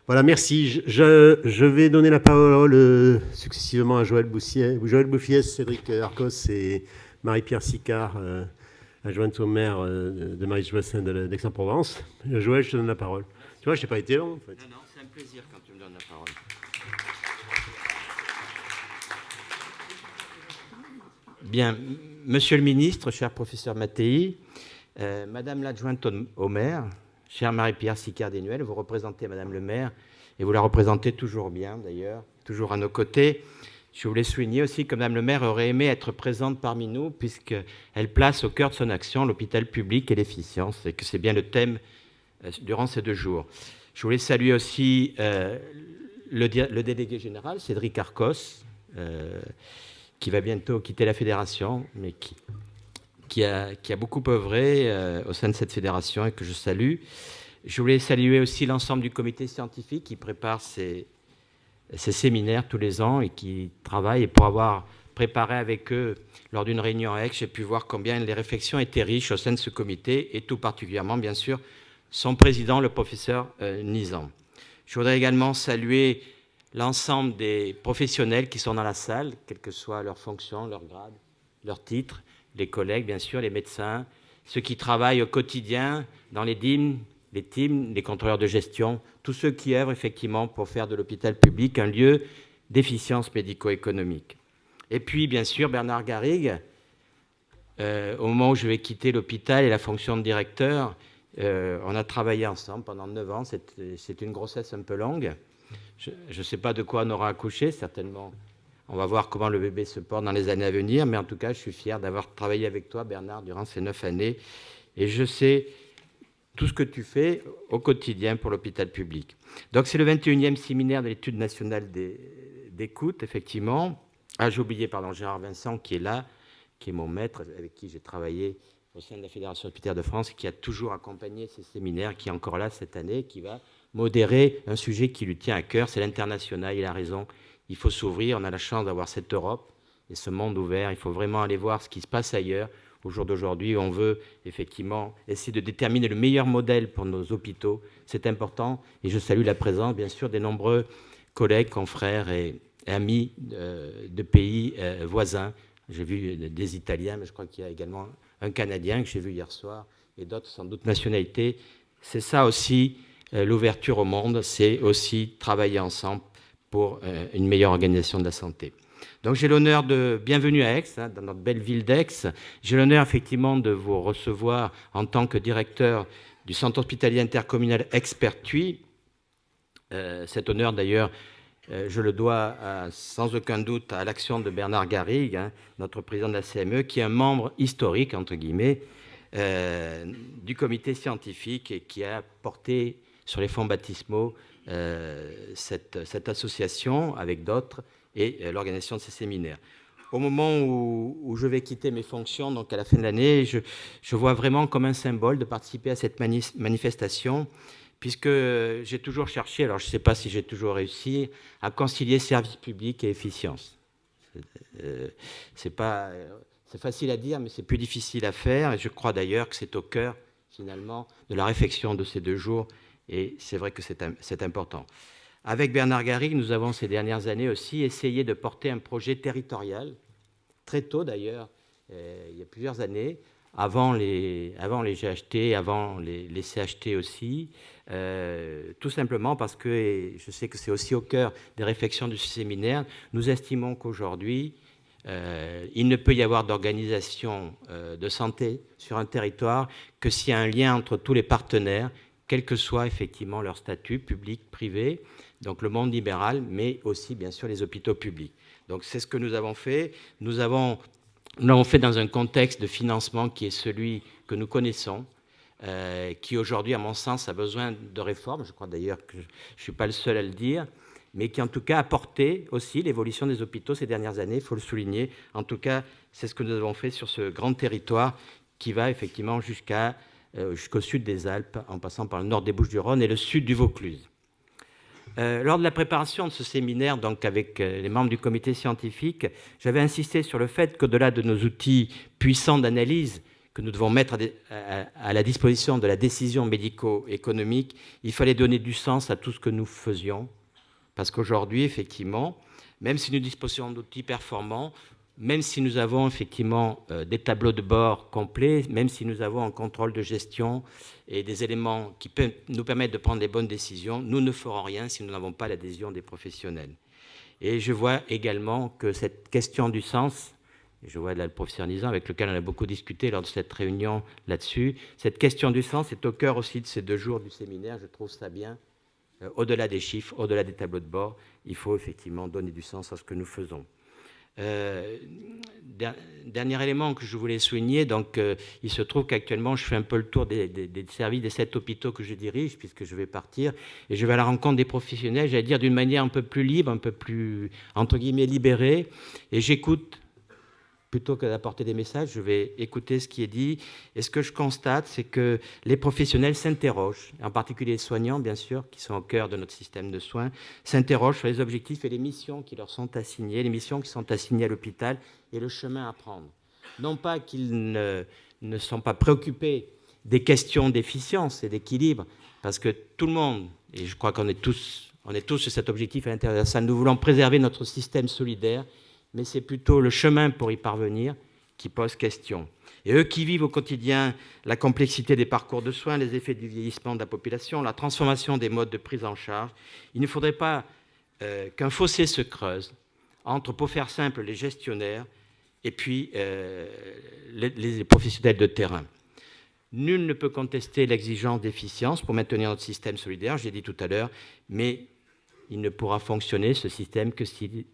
Voilà, merci. Je vais donner la parole successivement à Joël Bouffiez, Cédric Arcos et Marie-Pierre Sicard, adjointe au maire de Marie-Jossin d'Aix-en-Provence. Joël, je te donne la parole. Tu vois, je n'ai pas été long, en fait. Non, c'est un plaisir quand tu me donnes la parole. Bien, monsieur le ministre, cher professeur Mattei, madame l'adjointe au maire, chère Marie-Pierre Sicard-Desnuel, vous représentez madame le maire, et vous la représentez toujours bien d'ailleurs, toujours à nos côtés. Je voulais souligner aussi que madame le maire aurait aimé être présente parmi nous, puisqu'elle place au cœur de son action l'hôpital public et l'efficience, et que c'est bien le thème durant ces 2 jours. Je voulais saluer aussi le délégué général, Cédric Arcos, qui va bientôt quitter la fédération, mais qui a beaucoup œuvré au sein de cette fédération et que je salue. Je voulais saluer aussi l'ensemble du comité scientifique qui prépare ces séminaires tous les ans et qui travaille. Et pour avoir préparé avec eux lors d'une réunion à Aix, j'ai pu voir combien les réflexions étaient riches au sein de ce comité et tout particulièrement, bien sûr, son président, le professeur Nizan. Je voudrais également saluer l'ensemble des professionnels qui sont dans la salle, quelle que soit leur fonction, leur grade, leur titre, les collègues, bien sûr, les médecins, ceux qui travaillent au quotidien dans les teams, les contrôleurs de gestion, tous ceux qui œuvrent effectivement pour faire de l'hôpital public un lieu d'efficience médico-économique. Et puis, bien sûr, Bernard Garrigue, au moment où je vais quitter l'hôpital et la fonction de directeur, on a travaillé ensemble pendant 9 ans. C'est une grossesse un peu longue. Je ne sais pas de quoi on aura accouché, certainement. On va voir comment le bébé se porte dans les années à venir, mais en tout cas, je suis fier d'avoir travaillé avec toi, Bernard, durant ces 9 années. Et je sais tout ce que tu fais au quotidien pour l'hôpital public. Donc, c'est le 21e séminaire de l'étude nationale d'écoute, effectivement. Ah, j'ai oublié, Gérard Vincent, qui est là, qui est mon maître, avec qui j'ai travaillé au sein de la Fédération hospitalière de France, qui a toujours accompagné ces séminaires, qui est encore là cette année, qui va modérer un sujet qui lui tient à cœur, c'est l'international. Il a raison, il faut s'ouvrir, on a la chance d'avoir cette Europe et ce monde ouvert, il faut vraiment aller voir ce qui se passe ailleurs. Au jour d'aujourd'hui, on veut effectivement essayer de déterminer le meilleur modèle pour nos hôpitaux, c'est important, et je salue la présence, bien sûr, des nombreux collègues, confrères et amis de pays voisins. J'ai vu des Italiens, mais je crois qu'il y a également un Canadien que j'ai vu hier soir, et d'autres sans doute nationalités. C'est ça aussi, l'ouverture au monde, c'est aussi travailler ensemble pour une meilleure organisation de la santé. Donc j'ai l'honneur de... Bienvenue à Aix, dans notre belle ville d'Aix. J'ai l'honneur effectivement de vous recevoir en tant que directeur du centre hospitalier intercommunal Aix-Pertuis. Cet honneur d'ailleurs, je le dois sans aucun doute à l'action de Bernard Garrigue, notre président de la CME, qui est un membre historique, entre guillemets, du comité scientifique et qui a porté sur les fonds baptismaux cette association avec d'autres et l'organisation de ces séminaires. Au moment où je vais quitter mes fonctions, donc à la fin de l'année, je vois vraiment comme un symbole de participer à cette manifestation, puisque j'ai toujours cherché, alors je ne sais pas si j'ai toujours réussi, à concilier service public et efficience. C'est facile à dire, mais c'est plus difficile à faire, et je crois d'ailleurs que c'est au cœur, finalement, de la réflexion de ces 2 jours, et c'est vrai que c'est important. Avec Bernard Garrigue, nous avons ces dernières années aussi essayé de porter un projet territorial, très tôt d'ailleurs, il y a plusieurs années, avant les GHT, avant les CHT aussi, tout simplement parce que, et je sais que c'est aussi au cœur des réflexions de ce séminaire, nous estimons qu'aujourd'hui, il ne peut y avoir d'organisation de santé sur un territoire que s'il y a un lien entre tous les partenaires, quel que soit effectivement leur statut, public, privé, donc le monde libéral, mais aussi bien sûr les hôpitaux publics. Donc c'est ce que nous avons fait. Nous l'avons fait dans un contexte de financement qui est celui que nous connaissons, qui aujourd'hui, à mon sens, a besoin de réformes. Je crois d'ailleurs que je ne suis pas le seul à le dire, mais qui en tout cas a porté aussi l'évolution des hôpitaux ces dernières années, il faut le souligner. En tout cas, c'est ce que nous avons fait sur ce grand territoire qui va effectivement jusqu'au sud des Alpes, en passant par le nord des Bouches-du-Rhône et le sud du Vaucluse. Lors de la préparation de ce séminaire, donc avec les membres du comité scientifique, j'avais insisté sur le fait qu'au-delà de nos outils puissants d'analyse que nous devons mettre à la disposition de la décision médico-économique, il fallait donner du sens à tout ce que nous faisions. Parce qu'aujourd'hui, effectivement, même si nous disposons d'outils performants, même si nous avons effectivement des tableaux de bord complets, même si nous avons un contrôle de gestion et des éléments qui peuvent nous permettre de prendre les bonnes décisions, nous ne ferons rien si nous n'avons pas l'adhésion des professionnels. Et je vois également que cette question du sens, et je vois là le professeur Nizan avec lequel on a beaucoup discuté lors de cette réunion là-dessus, cette question du sens est au cœur aussi de ces 2 jours du séminaire, je trouve ça bien. Au-delà des chiffres, au-delà des tableaux de bord, il faut effectivement donner du sens à ce que nous faisons. Dernier élément que je voulais souligner, donc il se trouve qu'actuellement je fais un peu le tour des services des 7 hôpitaux que je dirige, puisque je vais partir, et je vais à la rencontre des professionnels, j'allais dire d'une manière un peu plus libre, un peu plus, entre guillemets, libérée, et j'écoute. Plutôt que d'apporter des messages, je vais écouter ce qui est dit. Et ce que je constate, c'est que les professionnels s'interrogent, en particulier les soignants, bien sûr, qui sont au cœur de notre système de soins, s'interrogent sur les objectifs et les missions qui leur sont assignées, les missions qui sont assignées à l'hôpital et le chemin à prendre. Non pas qu'ils ne sont pas préoccupés des questions d'efficience et d'équilibre, parce que tout le monde, et je crois qu'on est tous sur cet objectif à l'intérieur de la salle, nous voulons préserver notre système solidaire, mais c'est plutôt le chemin pour y parvenir qui pose question. Et eux qui vivent au quotidien la complexité des parcours de soins, les effets du vieillissement de la population, la transformation des modes de prise en charge, il ne faudrait pas qu'un fossé se creuse entre, pour faire simple, les gestionnaires et puis les professionnels de terrain. Nul ne peut contester l'exigence d'efficience pour maintenir notre système solidaire, je l'ai dit tout à l'heure, mais il ne pourra fonctionner, ce système, que s'il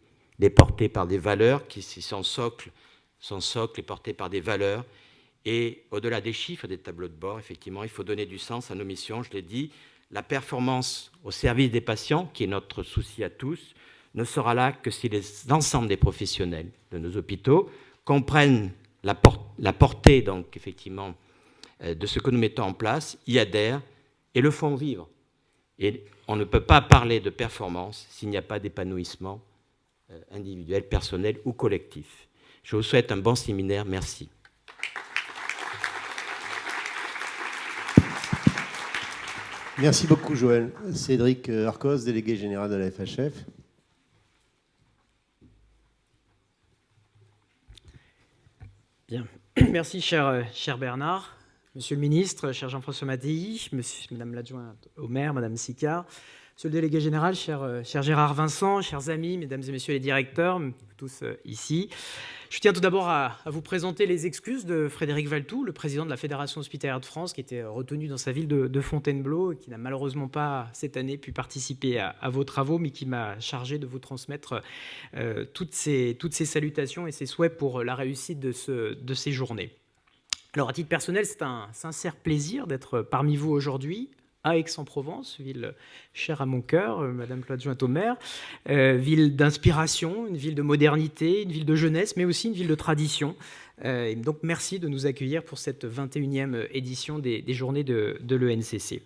est porté par des valeurs, qui son socle est porté par des valeurs. Et au-delà des chiffres, des tableaux de bord, effectivement, il faut donner du sens à nos missions. Je l'ai dit, la performance au service des patients, qui est notre souci à tous, ne sera là que si l'ensemble des professionnels de nos hôpitaux comprennent la portée, donc, effectivement, de ce que nous mettons en place, y adhèrent et le font vivre. Et on ne peut pas parler de performance s'il n'y a pas d'épanouissement individuel, personnel ou collectif. Je vous souhaite un bon séminaire. Merci. Merci beaucoup, Joël. Cédric Arcos, délégué général de la FHF. Bien. Merci, cher Bernard. Monsieur le ministre, cher Jean-François Mattei, madame l'adjointe au maire, madame Sicard, monsieur le délégué général, cher Gérard Vincent, chers amis, mesdames et messieurs les directeurs, tous ici. Je tiens tout d'abord à vous présenter les excuses de Frédéric Valtou, le président de la Fédération hospitalière de France, qui était retenu dans sa ville de Fontainebleau et qui n'a malheureusement pas cette année pu participer à vos travaux, mais qui m'a chargé de vous transmettre toutes ces salutations et ses souhaits pour la réussite de ces journées. Alors, à titre personnel, c'est un sincère plaisir d'être parmi vous aujourd'hui, à Aix-en-Provence, ville chère à mon cœur, madame l'adjointe au maire, ville d'inspiration, une ville de modernité, une ville de jeunesse, mais aussi une ville de tradition. Et donc, merci de nous accueillir pour cette 21e édition des Journées de l'ENCC.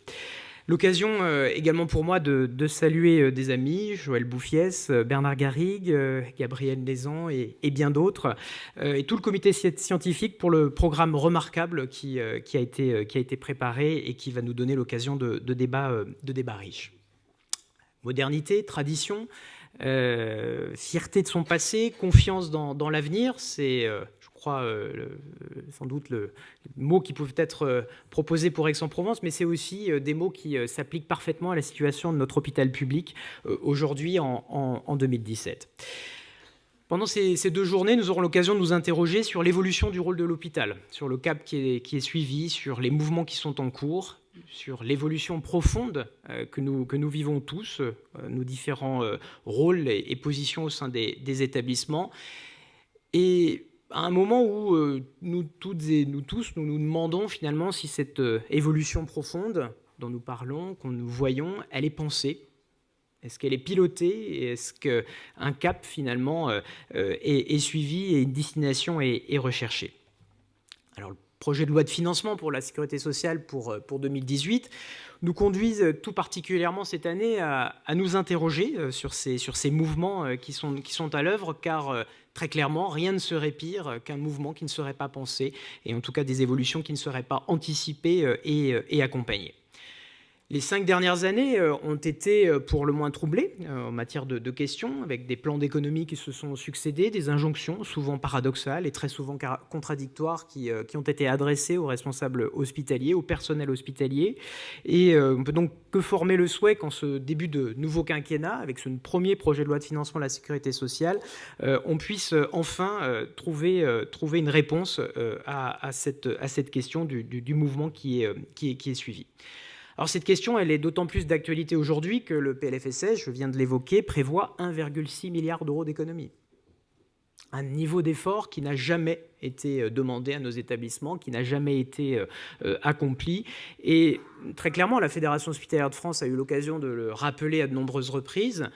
L'occasion également pour moi de saluer des amis, Joël Bouffiès, Bernard Garrigue, Gabriel Nézan et bien d'autres, et tout le comité scientifique pour le programme remarquable qui a été préparé et qui va nous donner l'occasion de débats riches. Modernité, tradition, fierté de son passé, confiance dans l'avenir, c'est... je crois, sans doute le mot qui peuvent être proposés pour Aix-en-Provence, mais c'est aussi des mots qui s'appliquent parfaitement à la situation de notre hôpital public aujourd'hui en 2017. Pendant ces 2 journées, nous aurons l'occasion de nous interroger sur l'évolution du rôle de l'hôpital, sur le cap qui est suivi, sur les mouvements qui sont en cours, sur l'évolution profonde que nous vivons tous, nos différents rôles et positions au sein des établissements. Et à un moment où nous toutes et nous tous, nous demandons finalement si cette évolution profonde dont nous parlons, qu'on nous voyons, elle est pensée. Est-ce qu'elle est pilotée et est-ce qu'un cap finalement est suivi et une destination est recherchée? Alors, projet de loi de financement pour la sécurité sociale pour 2018 nous conduisent tout particulièrement cette année à nous interroger sur ces mouvements qui sont à l'œuvre, car très clairement, rien ne serait pire qu'un mouvement qui ne serait pas pensé, et en tout cas des évolutions qui ne seraient pas anticipées et accompagnées. Les 5 dernières années ont été pour le moins troublées en matière de questions, avec des plans d'économie qui se sont succédés, des injonctions souvent paradoxales et très souvent contradictoires qui ont été adressées aux responsables hospitaliers, au personnel hospitalier. Et on peut donc que former le souhait qu'en ce début de nouveau quinquennat, avec ce premier projet de loi de financement de la sécurité sociale, on puisse enfin trouver une réponse à cette question du mouvement qui est suivi. Alors cette question, elle est d'autant plus d'actualité aujourd'hui que le PLFSS, je viens de l'évoquer, prévoit 1,6 milliard d'euros d'économies. Un niveau d'effort qui n'a jamais été demandé à nos établissements, qui n'a jamais été accompli. Et très clairement, la Fédération hospitalière de France a eu l'occasion de le rappeler à de nombreuses reprises.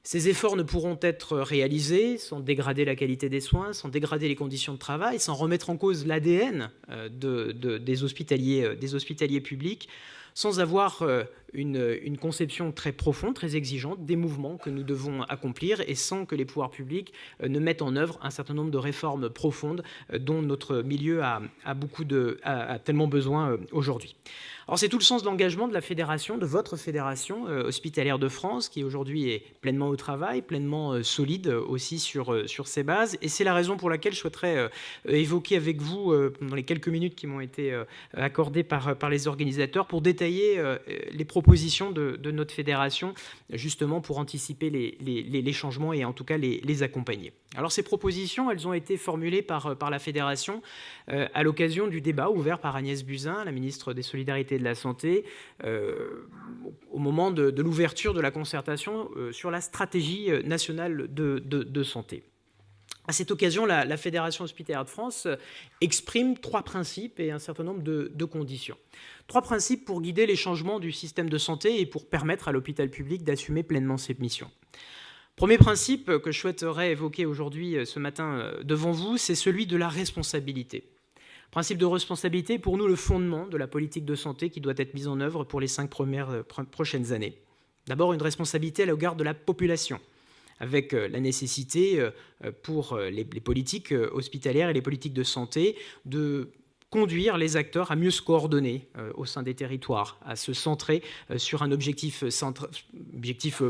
Ces efforts ne pourront être réalisés sans dégrader la qualité des soins, sans dégrader les conditions de travail, sans remettre en cause l'ADN des hospitaliers publics, sans avoir une conception très profonde, très exigeante des mouvements que nous devons accomplir et sans que les pouvoirs publics ne mettent en œuvre un certain nombre de réformes profondes dont notre milieu a tellement besoin aujourd'hui. Alors c'est tout le sens de l'engagement de la fédération, de votre fédération hospitalière de France, qui aujourd'hui est pleinement au travail, pleinement solide aussi sur ses bases. Et c'est la raison pour laquelle je souhaiterais évoquer avec vous, dans les quelques minutes qui m'ont été accordées par les organisateurs, pour détailler les propositions de notre fédération, justement pour anticiper les changements et en tout cas les accompagner. Alors ces propositions, elles ont été formulées par la fédération à l'occasion du débat ouvert par Agnès Buzyn, la ministre des Solidarités et de la Santé, au moment de l'ouverture de la concertation sur la stratégie nationale de santé. À cette occasion, la Fédération hospitalière de France exprime 3 principes et un certain nombre de conditions. 3 principes pour guider les changements du système de santé et pour permettre à l'hôpital public d'assumer pleinement ses missions. Premier principe que je souhaiterais évoquer aujourd'hui, ce matin, devant vous, c'est celui de la responsabilité. Principe de responsabilité, pour nous, le fondement de la politique de santé qui doit être mise en œuvre pour les 5 prochaines années. D'abord, une responsabilité à l'égard de la population, avec la nécessité pour les politiques hospitalières et les politiques de santé de conduire les acteurs à mieux se coordonner au sein des territoires, à se centrer sur un objectif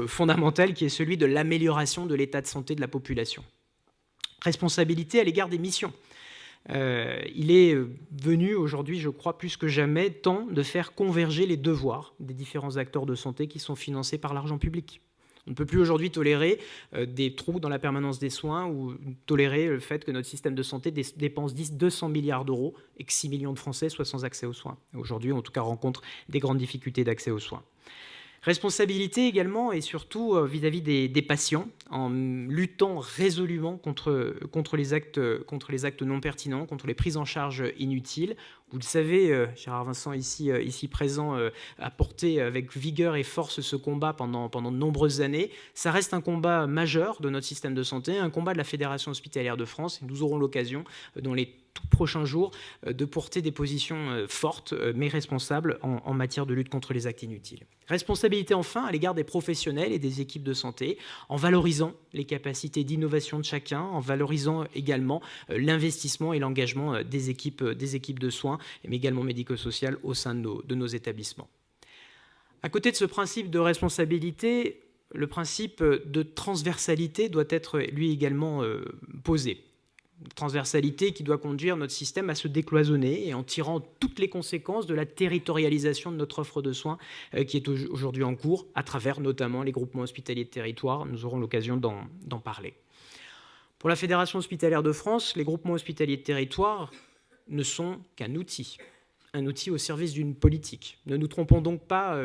fondamental qui est celui de l'amélioration de l'état de santé de la population. Responsabilité à l'égard des missions. Il est venu aujourd'hui, je crois, plus que jamais, temps de faire converger les devoirs des différents acteurs de santé qui sont financés par l'argent public. On ne peut plus aujourd'hui tolérer des trous dans la permanence des soins ou tolérer le fait que notre système de santé dépense 200 milliards d'euros et que 6 millions de Français soient sans accès aux soins. Aujourd'hui, en tout cas, rencontrent des grandes difficultés d'accès aux soins. Responsabilité également et surtout vis-à-vis des patients, en luttant résolument contre les actes non pertinents, contre les prises en charge inutiles. Vous le savez, Gérard Vincent, ici présent, a porté avec vigueur et force ce combat pendant de nombreuses années. Ça reste un combat majeur de notre système de santé, un combat de la Fédération hospitalière de France. Et nous aurons l'occasion, dans les tout prochains jours, de porter des positions fortes mais responsables en matière de lutte contre les actes inutiles. Responsabilité enfin à l'égard des professionnels et des équipes de santé, en valorisant les capacités d'innovation de chacun, en valorisant également l'investissement et l'engagement des équipes de soins, mais également médico-sociales au sein de nos établissements. À côté de ce principe de responsabilité, le principe de transversalité doit être lui également posé. Transversalité qui doit conduire notre système à se décloisonner et en tirant toutes les conséquences de la territorialisation de notre offre de soins qui est aujourd'hui en cours, à travers notamment les groupements hospitaliers de territoire. Nous aurons l'occasion d'en parler. Pour la Fédération hospitalière de France, les groupements hospitaliers de territoire ne sont qu'un outil au service d'une politique. Ne nous trompons donc pas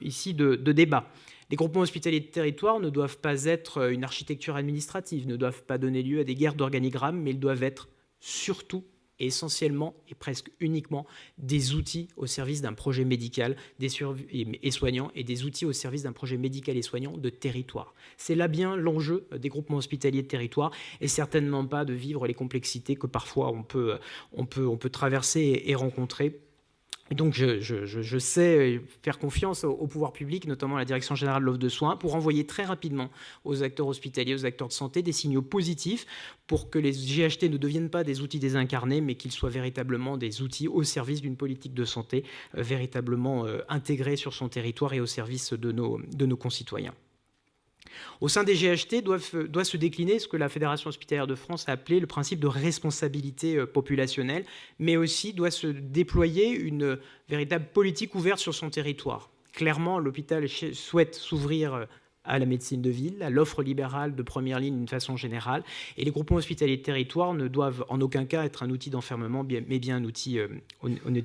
ici de débat. Les groupements hospitaliers de territoire ne doivent pas être une architecture administrative, ne doivent pas donner lieu à des guerres d'organigrammes, mais ils doivent être surtout essentiellement et presque uniquement des outils au service d'un projet médical et soignant et des outils au service d'un projet médical et soignant de territoire. C'est là bien l'enjeu des groupements hospitaliers de territoire et certainement pas de vivre les complexités que parfois on peut traverser et rencontrer. Et donc, je sais faire confiance au pouvoir public, notamment à la Direction générale de l'offre de soins, pour envoyer très rapidement aux acteurs hospitaliers, aux acteurs de santé, des signaux positifs pour que les GHT ne deviennent pas des outils désincarnés, mais qu'ils soient véritablement des outils au service d'une politique de santé véritablement intégrée sur son territoire et au service de nos concitoyens. Au sein des GHT doit se décliner ce que la Fédération hospitalière de France a appelé le principe de responsabilité populationnelle, mais aussi doit se déployer une véritable politique ouverte sur son territoire. Clairement, l'hôpital souhaite s'ouvrir à la médecine de ville, à l'offre libérale de première ligne d'une façon générale, et les groupements hospitaliers de territoire ne doivent en aucun cas être un outil d'enfermement, mais bien un outil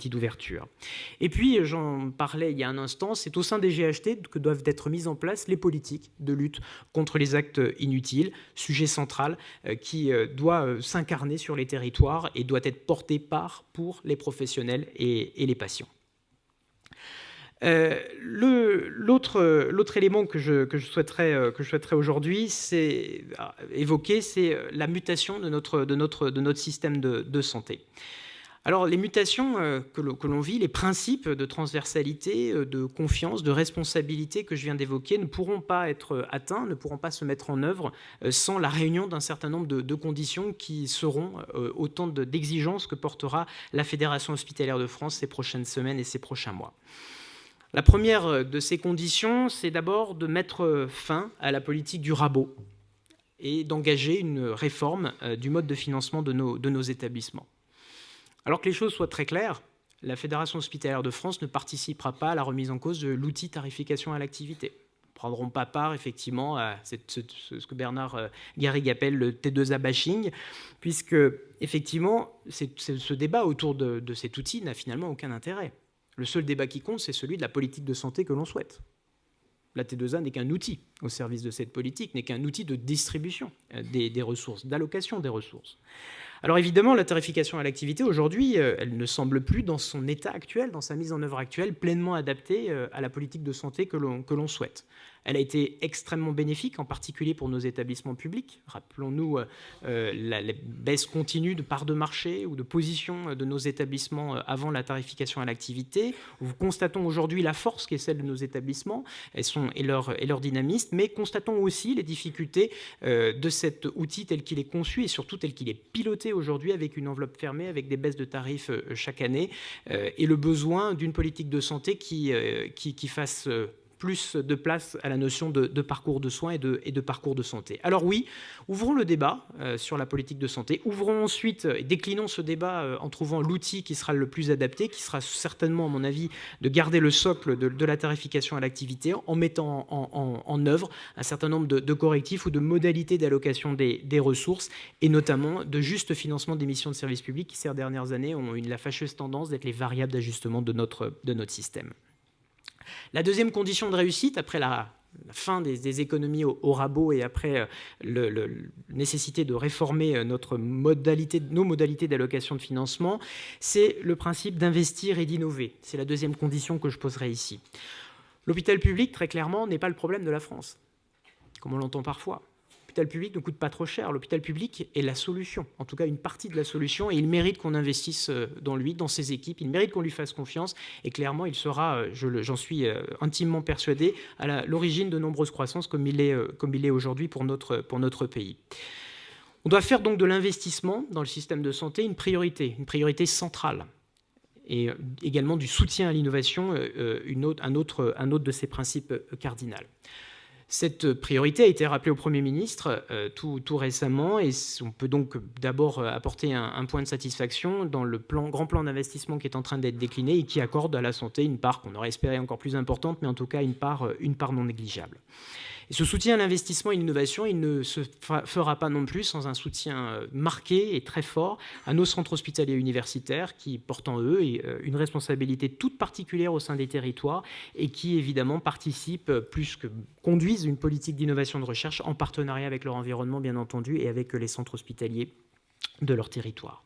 d'ouverture. Et puis, j'en parlais il y a un instant, c'est au sein des GHT que doivent être mises en place les politiques de lutte contre les actes inutiles, sujet central qui doit s'incarner sur les territoires et doit être porté pour les professionnels et les patients. L'autre élément que je souhaiterais aujourd'hui évoquer, c'est la mutation de notre système de santé. Alors, les mutations que l'on vit, les principes de transversalité, de confiance, de responsabilité que je viens d'évoquer ne pourront pas être atteints, ne pourront pas se mettre en œuvre sans la réunion d'un certain nombre de conditions qui seront autant d'exigences que portera la Fédération hospitalière de France ces prochaines semaines et ces prochains mois. La première de ces conditions, c'est d'abord de mettre fin à la politique du rabot et d'engager une réforme du mode de financement de nos établissements. Alors que les choses soient très claires, la Fédération hospitalière de France ne participera pas à la remise en cause de l'outil tarification à l'activité. Ne prendront pas part effectivement à ce que Bernard Garrigue appelle le T2A bashing, puisque effectivement ce débat autour de cet outil n'a finalement aucun intérêt. Le seul débat qui compte, c'est celui de la politique de santé que l'on souhaite. La T2A n'est qu'un outil au service de cette politique, n'est qu'un outil de distribution des ressources, d'allocation des ressources. Alors évidemment, la tarification à l'activité, aujourd'hui, elle ne semble plus, dans son état actuel, dans sa mise en œuvre actuelle, pleinement adaptée à la politique de santé que l'on souhaite. Elle a été extrêmement bénéfique, en particulier pour nos établissements publics. Rappelons-nous la baisse continue de part de marché ou de position de nos établissements avant la tarification à l'activité. Nous constatons aujourd'hui la force qui est celle de nos établissements et leur dynamisme, mais constatons aussi les difficultés de cet outil tel qu'il est conçu et surtout tel qu'il est piloté aujourd'hui avec une enveloppe fermée, avec des baisses de tarifs chaque année et le besoin d'une politique de santé qui fasse plus de place à la notion de parcours de soins et de parcours de santé. Alors oui, ouvrons le débat sur la politique de santé, ouvrons ensuite et déclinons ce débat en trouvant l'outil qui sera le plus adapté, qui sera certainement, à mon avis, de garder le socle de la tarification à l'activité en mettant en œuvre un certain nombre de correctifs ou de modalités d'allocation des ressources et notamment de juste financement des missions de service public qui, ces dernières années, ont eu la fâcheuse tendance d'être les variables d'ajustement de notre système. La deuxième condition de réussite, après la fin des économies au rabot et après la nécessité de réformer nos modalités d'allocation de financement, c'est le principe d'investir et d'innover. C'est la deuxième condition que je poserai ici. L'hôpital public, très clairement, n'est pas le problème de la France, comme on l'entend parfois. L'hôpital public ne coûte pas trop cher. L'hôpital public est la solution, en tout cas une partie de la solution, et il mérite qu'on investisse dans lui, dans ses équipes. Il mérite qu'on lui fasse confiance, et clairement, il sera, j'en suis intimement persuadé, à l'origine de nombreuses croissances, comme il est aujourd'hui pour notre pays. On doit faire donc de l'investissement dans le système de santé une priorité centrale, et également du soutien à l'innovation, un autre de ses principes cardinaux. Cette priorité a été rappelée au Premier ministre tout récemment et on peut donc d'abord apporter un point de satisfaction dans le grand plan d'investissement qui est en train d'être décliné et qui accorde à la santé une part qu'on aurait espéré encore plus importante, mais en tout cas une part non négligeable. Et ce soutien à l'investissement et l'innovation, il ne se fera pas non plus sans un soutien marqué et très fort à nos centres hospitaliers universitaires qui portent en eux une responsabilité toute particulière au sein des territoires et qui évidemment participent plus que conduisent une politique d'innovation de recherche en partenariat avec leur environnement bien entendu et avec les centres hospitaliers de leur territoire.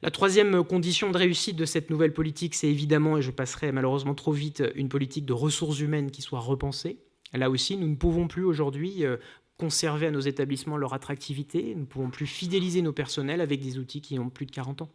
La troisième condition de réussite de cette nouvelle politique, c'est évidemment, et je passerai malheureusement trop vite, une politique de ressources humaines qui soit repensée. Là aussi, nous ne pouvons plus aujourd'hui conserver à nos établissements leur attractivité, nous ne pouvons plus fidéliser nos personnels avec des outils qui ont plus de 40 ans.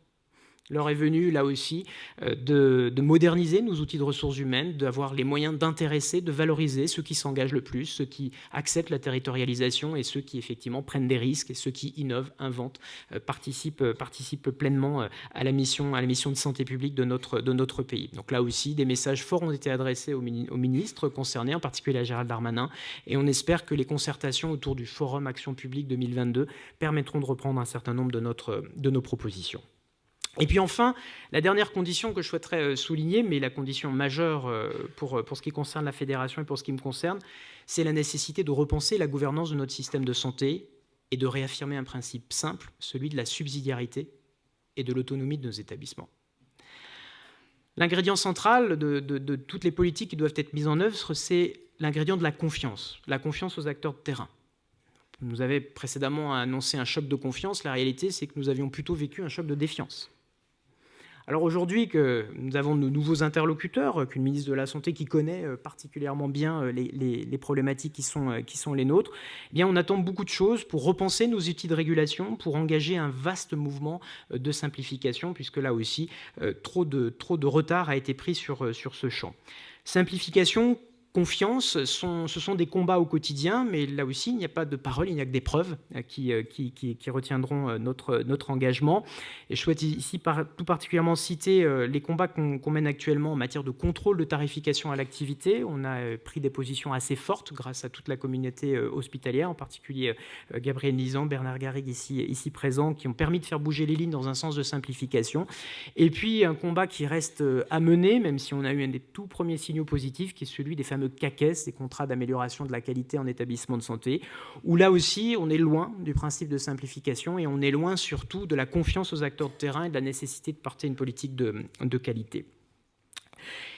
L'heure est venue, là aussi, de moderniser nos outils de ressources humaines, d'avoir les moyens d'intéresser, de valoriser ceux qui s'engagent le plus, ceux qui acceptent la territorialisation et ceux qui, effectivement, prennent des risques et ceux qui innovent, inventent, participent pleinement à la mission de santé publique de notre pays. Donc là aussi, des messages forts ont été adressés aux ministres concernés, en particulier à Gérald Darmanin, et on espère que les concertations autour du Forum Action publique 2022 permettront de reprendre un certain nombre de nos propositions. Et puis enfin, la dernière condition que je souhaiterais souligner, mais la condition majeure pour ce qui concerne la fédération et pour ce qui me concerne, c'est la nécessité de repenser la gouvernance de notre système de santé et de réaffirmer un principe simple, celui de la subsidiarité et de l'autonomie de nos établissements. L'ingrédient central de toutes les politiques qui doivent être mises en œuvre, c'est l'ingrédient de la confiance aux acteurs de terrain. Nous avez précédemment annoncé un choc de confiance. La réalité, c'est que nous avions plutôt vécu un choc de défiance. Alors aujourd'hui que nous avons de nouveaux interlocuteurs, qu'une ministre de la Santé qui connaît particulièrement bien les problématiques qui sont les nôtres, eh bien on attend beaucoup de choses pour repenser nos outils de régulation, pour engager un vaste mouvement de simplification, puisque là aussi, trop de retard a été pris sur ce champ. Simplification, confiance, ce sont des combats au quotidien, mais là aussi, il n'y a pas de parole, il n'y a que des preuves qui retiendront notre engagement. Et je souhaite ici tout particulièrement citer les combats qu'on mène actuellement en matière de contrôle de tarification à l'activité. On a pris des positions assez fortes grâce à toute la communauté hospitalière, en particulier Gabriel Nizan, Bernard Garrigue ici présents, qui ont permis de faire bouger les lignes dans un sens de simplification. Et puis un combat qui reste à mener, même si on a eu un des tout premiers signaux positifs, qui est celui des fameux CAQES, des contrats d'amélioration de la qualité en établissement de santé, où là aussi, on est loin du principe de simplification et on est loin surtout de la confiance aux acteurs de terrain et de la nécessité de porter une politique de qualité.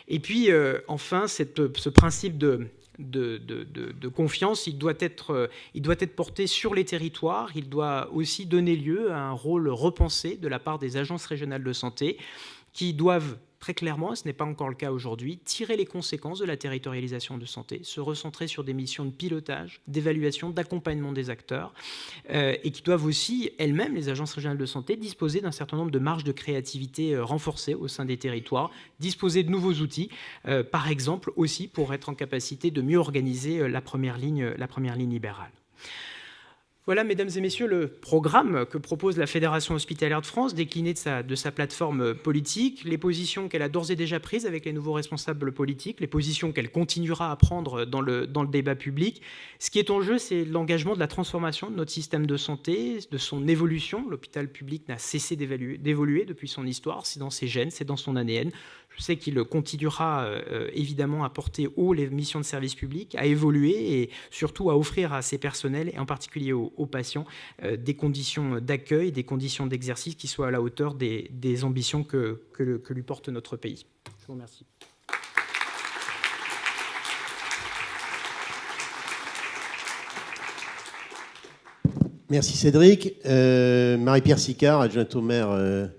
Et puis, enfin, ce principe de confiance, il doit être porté sur les territoires, il doit aussi donner lieu à un rôle repensé de la part des agences régionales de santé qui doivent très clairement, ce n'est pas encore le cas aujourd'hui, tirer les conséquences de la territorialisation de santé, se recentrer sur des missions de pilotage, d'évaluation, d'accompagnement des acteurs, et qui doivent aussi, elles-mêmes, les agences régionales de santé, disposer d'un certain nombre de marges de créativité renforcées au sein des territoires, disposer de nouveaux outils, par exemple aussi pour être en capacité de mieux organiser la première ligne libérale. Voilà, mesdames et messieurs, le programme que propose la Fédération hospitalière de France, décliné de sa plateforme politique, les positions qu'elle a d'ores et déjà prises avec les nouveaux responsables politiques, les positions qu'elle continuera à prendre dans le débat public. Ce qui est en jeu, c'est l'engagement de la transformation de notre système de santé, de son évolution. L'hôpital public n'a cessé d'évoluer depuis son histoire, c'est dans ses gènes, c'est dans son ADN. Je sais qu'il continuera évidemment à porter haut les missions de service public, à évoluer et surtout à offrir à ses personnels, et en particulier aux patients, des conditions d'accueil, des conditions d'exercice qui soient à la hauteur des ambitions que lui porte notre pays. Je vous remercie. Merci Cédric. Marie-Pierre Sicard, adjointe au maire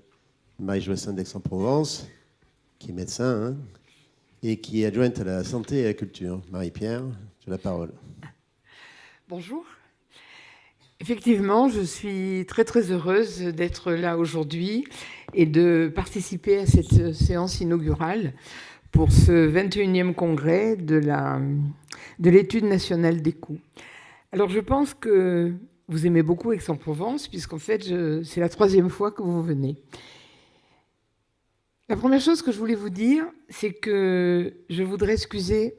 Marie-Joassaing d'Aix-en-Provence, qui est médecin et qui est adjointe à la santé et à la culture. Marie-Pierre, tu as la parole. Bonjour. Effectivement, je suis très très heureuse d'être là aujourd'hui et de participer à cette séance inaugurale pour ce 21e congrès de l'étude nationale des coûts. Alors je pense que vous aimez beaucoup Aix-en-Provence puisqu'en fait c'est la 3e fois que vous venez. La première chose que je voulais vous dire, c'est que je voudrais excuser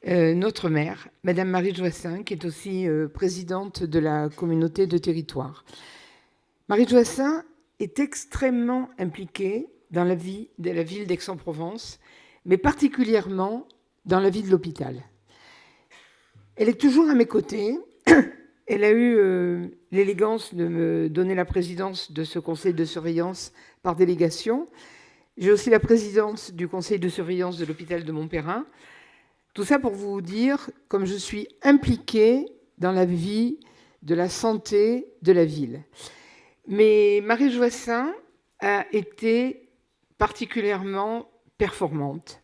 notre maire, Madame Marie-Joassaing, qui est aussi présidente de la communauté de territoire. Marie-Joassaing est extrêmement impliquée dans la vie de la ville d'Aix-en-Provence, mais particulièrement dans la vie de l'hôpital. Elle est toujours à mes côtés. Elle a eu l'élégance de me donner la présidence de ce conseil de surveillance par délégation. J'ai aussi la présidence du conseil de surveillance de l'hôpital de Montperrin. Tout ça pour vous dire comme je suis impliquée dans la vie de la santé de la ville. Mais Marie-Joassaing a été particulièrement performante.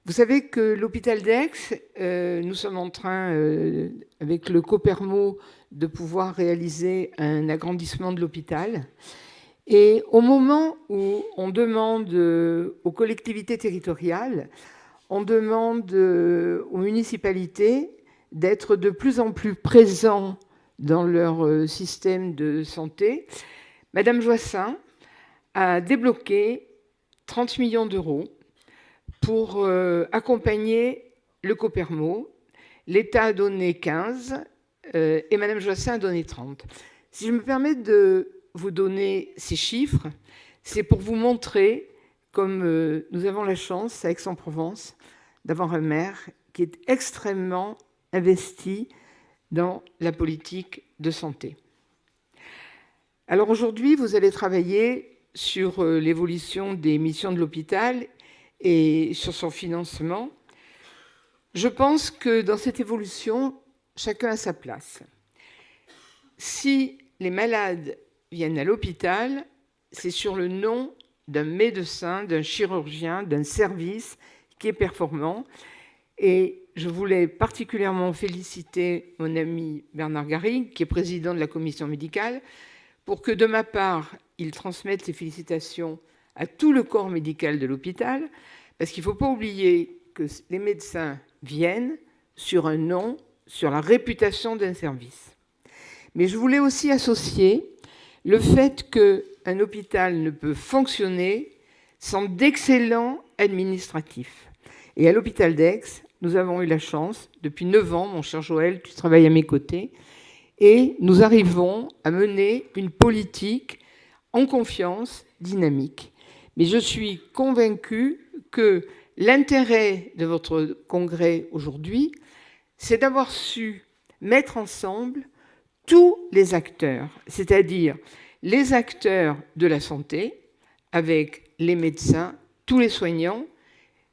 Vous savez que l'hôpital d'Aix, nous sommes en train, avec le Copermo, de pouvoir réaliser un agrandissement de l'hôpital. Et au moment où on demande aux collectivités territoriales, on demande aux municipalités d'être de plus en plus présents dans leur système de santé, Madame Joissains a débloqué 30 millions d'euros pour accompagner le Copermo. L'État a donné 15 et Madame Joissains a donné 30. Si je me permets de vous donner ces chiffres, c'est pour vous montrer comme nous avons la chance à Aix-en-Provence d'avoir un maire qui est extrêmement investi dans la politique de santé. Alors aujourd'hui, vous allez travailler sur l'évolution des missions de l'hôpital et sur son financement. Je pense que dans cette évolution, chacun a sa place. Si les malades viennent à l'hôpital, c'est sur le nom d'un médecin, d'un chirurgien, d'un service qui est performant. Et je voulais particulièrement féliciter mon ami Bernard Garrigue, qui est président de la commission médicale, pour que de ma part, il transmette ses félicitations à tout le corps médical de l'hôpital, parce qu'il ne faut pas oublier que les médecins viennent sur un nom, sur la réputation d'un service. Mais je voulais aussi associer le fait qu'un hôpital ne peut fonctionner sans d'excellents administratifs. Et à l'hôpital d'Aix, nous avons eu la chance, depuis 9 ans, mon cher Joël, tu travailles à mes côtés, et nous arrivons à mener une politique en confiance, dynamique. Mais je suis convaincue que l'intérêt de votre congrès aujourd'hui, c'est d'avoir su mettre ensemble tous les acteurs, c'est-à-dire les acteurs de la santé, avec les médecins, tous les soignants,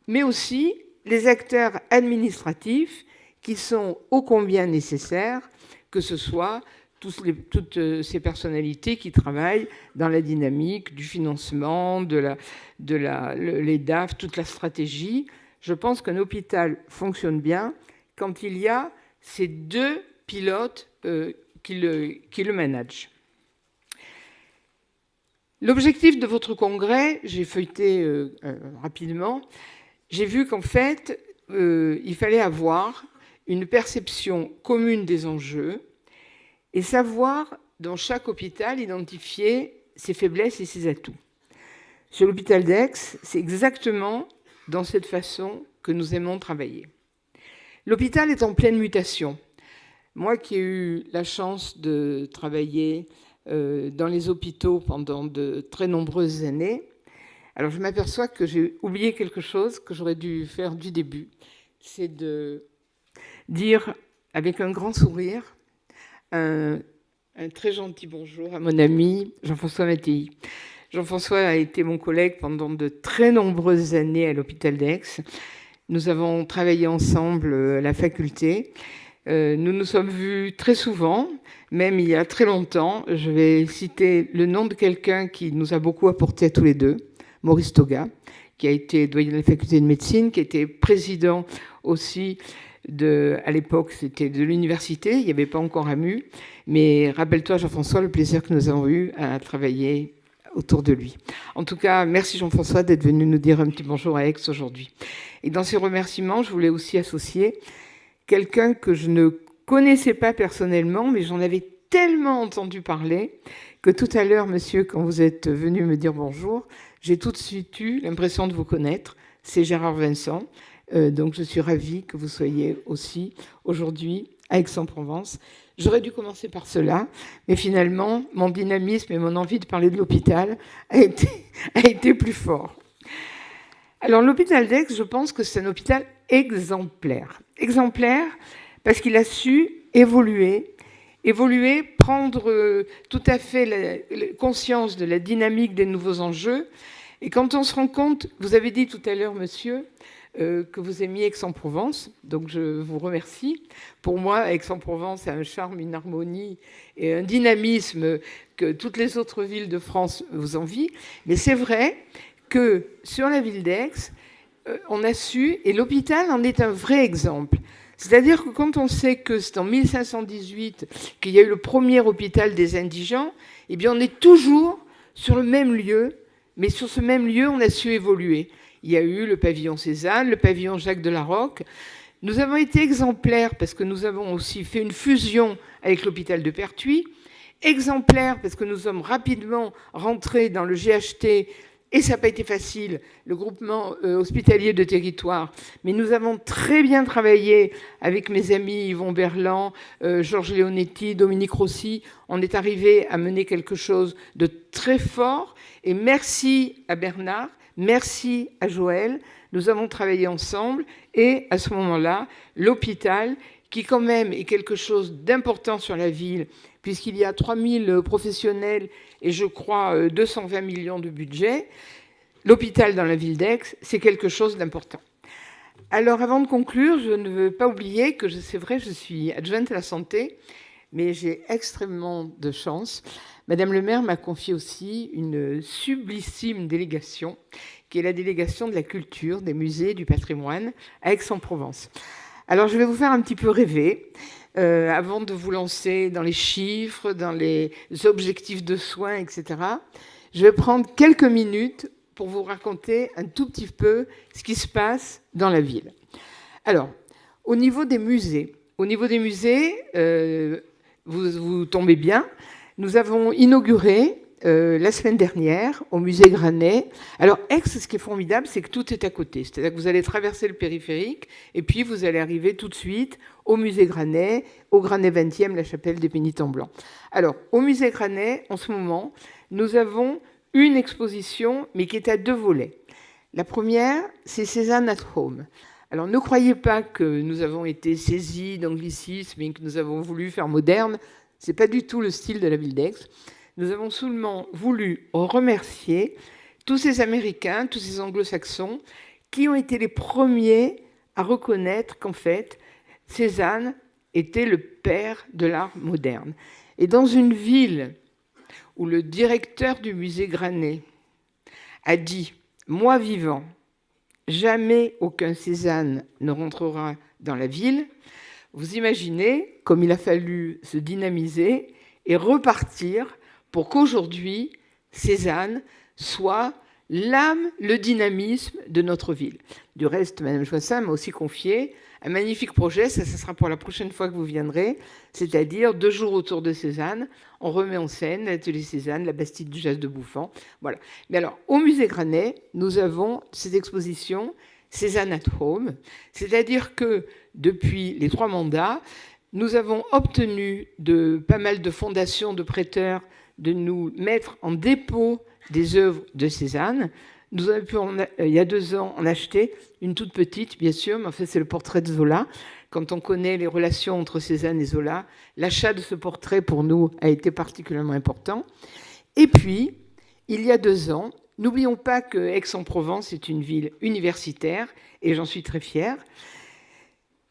mais aussi les acteurs administratifs qui sont ô combien nécessaires, que ce soit toutes ces personnalités qui travaillent dans la dynamique du financement, les DAF, toute la stratégie. Je pense qu'un hôpital fonctionne bien quand il y a ces deux pilotes qui le managent. L'objectif de votre congrès, j'ai feuilleté rapidement, j'ai vu qu'en fait, il fallait avoir une perception commune des enjeux et savoir, dans chaque hôpital, identifier ses faiblesses et ses atouts. Sur l'hôpital d'Aix, c'est exactement dans cette façon que nous aimons travailler. L'hôpital est en pleine mutation. Moi qui ai eu la chance de travailler dans les hôpitaux pendant de très nombreuses années, alors je m'aperçois que j'ai oublié quelque chose que j'aurais dû faire du début. C'est de dire avec un grand sourire un très gentil bonjour à mon ami Jean-François Mattei. Jean-François a été mon collègue pendant de très nombreuses années à l'hôpital d'Aix. Nous avons travaillé ensemble à la faculté. Nous nous sommes vus très souvent, même il y a très longtemps. Je vais citer le nom de quelqu'un qui nous a beaucoup apporté à tous les deux, Maurice Toga, qui a été doyen de la faculté de médecine, qui était président aussi à l'époque, c'était de l'université, il n'y avait pas encore AMU, mais rappelle-toi, Jean-François, le plaisir que nous avons eu à travailler autour de lui. En tout cas, merci Jean-François d'être venu nous dire un petit bonjour à Aix aujourd'hui. Et dans ces remerciements, je voulais aussi associer quelqu'un que je ne connaissais pas personnellement, mais j'en avais tellement entendu parler que tout à l'heure, monsieur, quand vous êtes venu me dire bonjour, j'ai tout de suite eu l'impression de vous connaître. C'est Gérard Vincent. Donc je suis ravie que vous soyez aussi aujourd'hui à Aix-en-Provence. J'aurais dû commencer par cela, mais finalement, mon dynamisme et mon envie de parler de l'hôpital a été plus fort. Alors l'hôpital d'Aix, je pense que c'est un hôpital exemplaire. Exemplaire parce qu'il a su évoluer, prendre tout à fait la conscience de la dynamique des nouveaux enjeux. Et quand on se rend compte, vous avez dit tout à l'heure, monsieur, que vous aimiez Aix-en-Provence. Donc je vous remercie. Pour moi, Aix-en-Provence a un charme, une harmonie et un dynamisme que toutes les autres villes de France vous envient. Mais c'est vrai que sur la ville d'Aix, on a su, et l'hôpital en est un vrai exemple. C'est-à-dire que quand on sait que c'est en 1518 qu'il y a eu le premier hôpital des indigents, eh bien on est toujours sur le même lieu, mais sur ce même lieu, on a su évoluer. Il y a eu le pavillon Cézanne, le pavillon Jacques de la Roque. Nous avons été exemplaires parce que nous avons aussi fait une fusion avec l'hôpital de Pertuis, exemplaires parce que nous sommes rapidement rentrés dans le GHT, et ça n'a pas été facile, le groupement hospitalier de territoire. Mais nous avons très bien travaillé avec mes amis Yvon Berland, Georges Leonetti, Dominique Rossi. On est arrivé à mener quelque chose de très fort. Et merci à Bernard, merci à Joël. Nous avons travaillé ensemble. Et à ce moment-là, l'hôpital, qui quand même est quelque chose d'important sur la ville, puisqu'il y a 3000 professionnels et je crois 220 millions de budget, l'hôpital dans la ville d'Aix, c'est quelque chose d'important. Alors avant de conclure, je ne veux pas oublier que c'est vrai, je suis adjointe à la santé, mais j'ai extrêmement de chance. Madame le maire m'a confié aussi une sublissime délégation, qui est la délégation de la culture, des musées, du patrimoine à Aix-en-Provence. Alors je vais vous faire un petit peu rêver. Avant de vous lancer dans les chiffres, dans les objectifs de soins, etc., je vais prendre quelques minutes pour vous raconter un tout petit peu ce qui se passe dans la ville. Alors, au niveau des musées, vous tombez bien, nous avons inauguré la semaine dernière au musée Granet. Alors, Aix, ce qui est formidable, c'est que tout est à côté. C'est-à-dire que vous allez traverser le périphérique et puis vous allez arriver tout de suite au musée Granet, au Granet 20e, la chapelle des Pénitents Blancs. Alors, au musée Granet, en ce moment, nous avons une exposition, mais qui est à 2 volets. La première, c'est Cézanne at Home. Alors, ne croyez pas que nous avons été saisis d'anglicisme et que nous avons voulu faire moderne. Ce n'est pas du tout le style de la ville d'Aix. Nous avons seulement voulu remercier tous ces Américains, tous ces Anglo-Saxons, qui ont été les premiers à reconnaître qu'en fait, Cézanne était le père de l'art moderne. Et dans une ville où le directeur du musée Granet a dit « Moi vivant, jamais aucun Cézanne ne rentrera dans la ville », vous imaginez comme il a fallu se dynamiser et repartir pour qu'aujourd'hui, Cézanne soit l'âme, le dynamisme de notre ville. Du reste, Madame Joissaint m'a aussi confié un magnifique projet, ça sera pour la prochaine fois que vous viendrez, c'est-à-dire 2 jours autour de Cézanne. On remet en scène l'atelier Cézanne, la Bastide du jazz de Bouffant. Voilà. Mais alors, au musée Granet, nous avons cette exposition Cézanne at Home, c'est-à-dire que depuis les 3 mandats, nous avons obtenu de pas mal de fondations, de prêteurs, de nous mettre en dépôt des œuvres de Cézanne. Nous avons pu, il y a 2 ans, en acheter une toute petite, bien sûr, mais en fait, c'est le portrait de Zola. Quand on connaît les relations entre Cézanne et Zola, l'achat de ce portrait, pour nous, a été particulièrement important. Et puis, il y a 2 ans, n'oublions pas que Aix-en-Provence est une ville universitaire, et j'en suis très fière.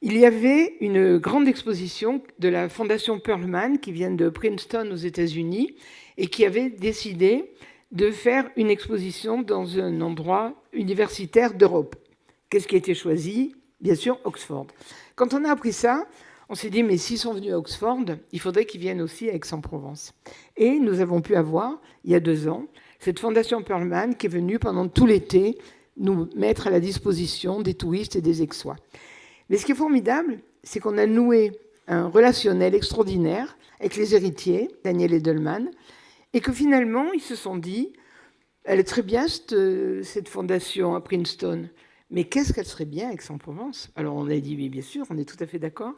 Il y avait une grande exposition de la Fondation Perlman, qui vient de Princeton aux États-Unis, et qui avait décidé de faire une exposition dans un endroit universitaire d'Europe. Qu'est-ce qui a été choisi? Bien sûr, Oxford. Quand on a appris ça, on s'est dit, mais s'ils sont venus à Oxford, il faudrait qu'ils viennent aussi à Aix-en-Provence. Et nous avons pu avoir, il y a 2 ans, cette Fondation Perlman qui est venue pendant tout l'été nous mettre à la disposition des touristes et des Aixois. Mais ce qui est formidable, c'est qu'on a noué un relationnel extraordinaire avec les héritiers, Daniel Edelman, et que finalement, ils se sont dit, elle est très bien cette fondation à Princeton, mais qu'est-ce qu'elle serait bien à Aix-en-Provence? Alors on a dit, mais bien sûr, on est tout à fait d'accord.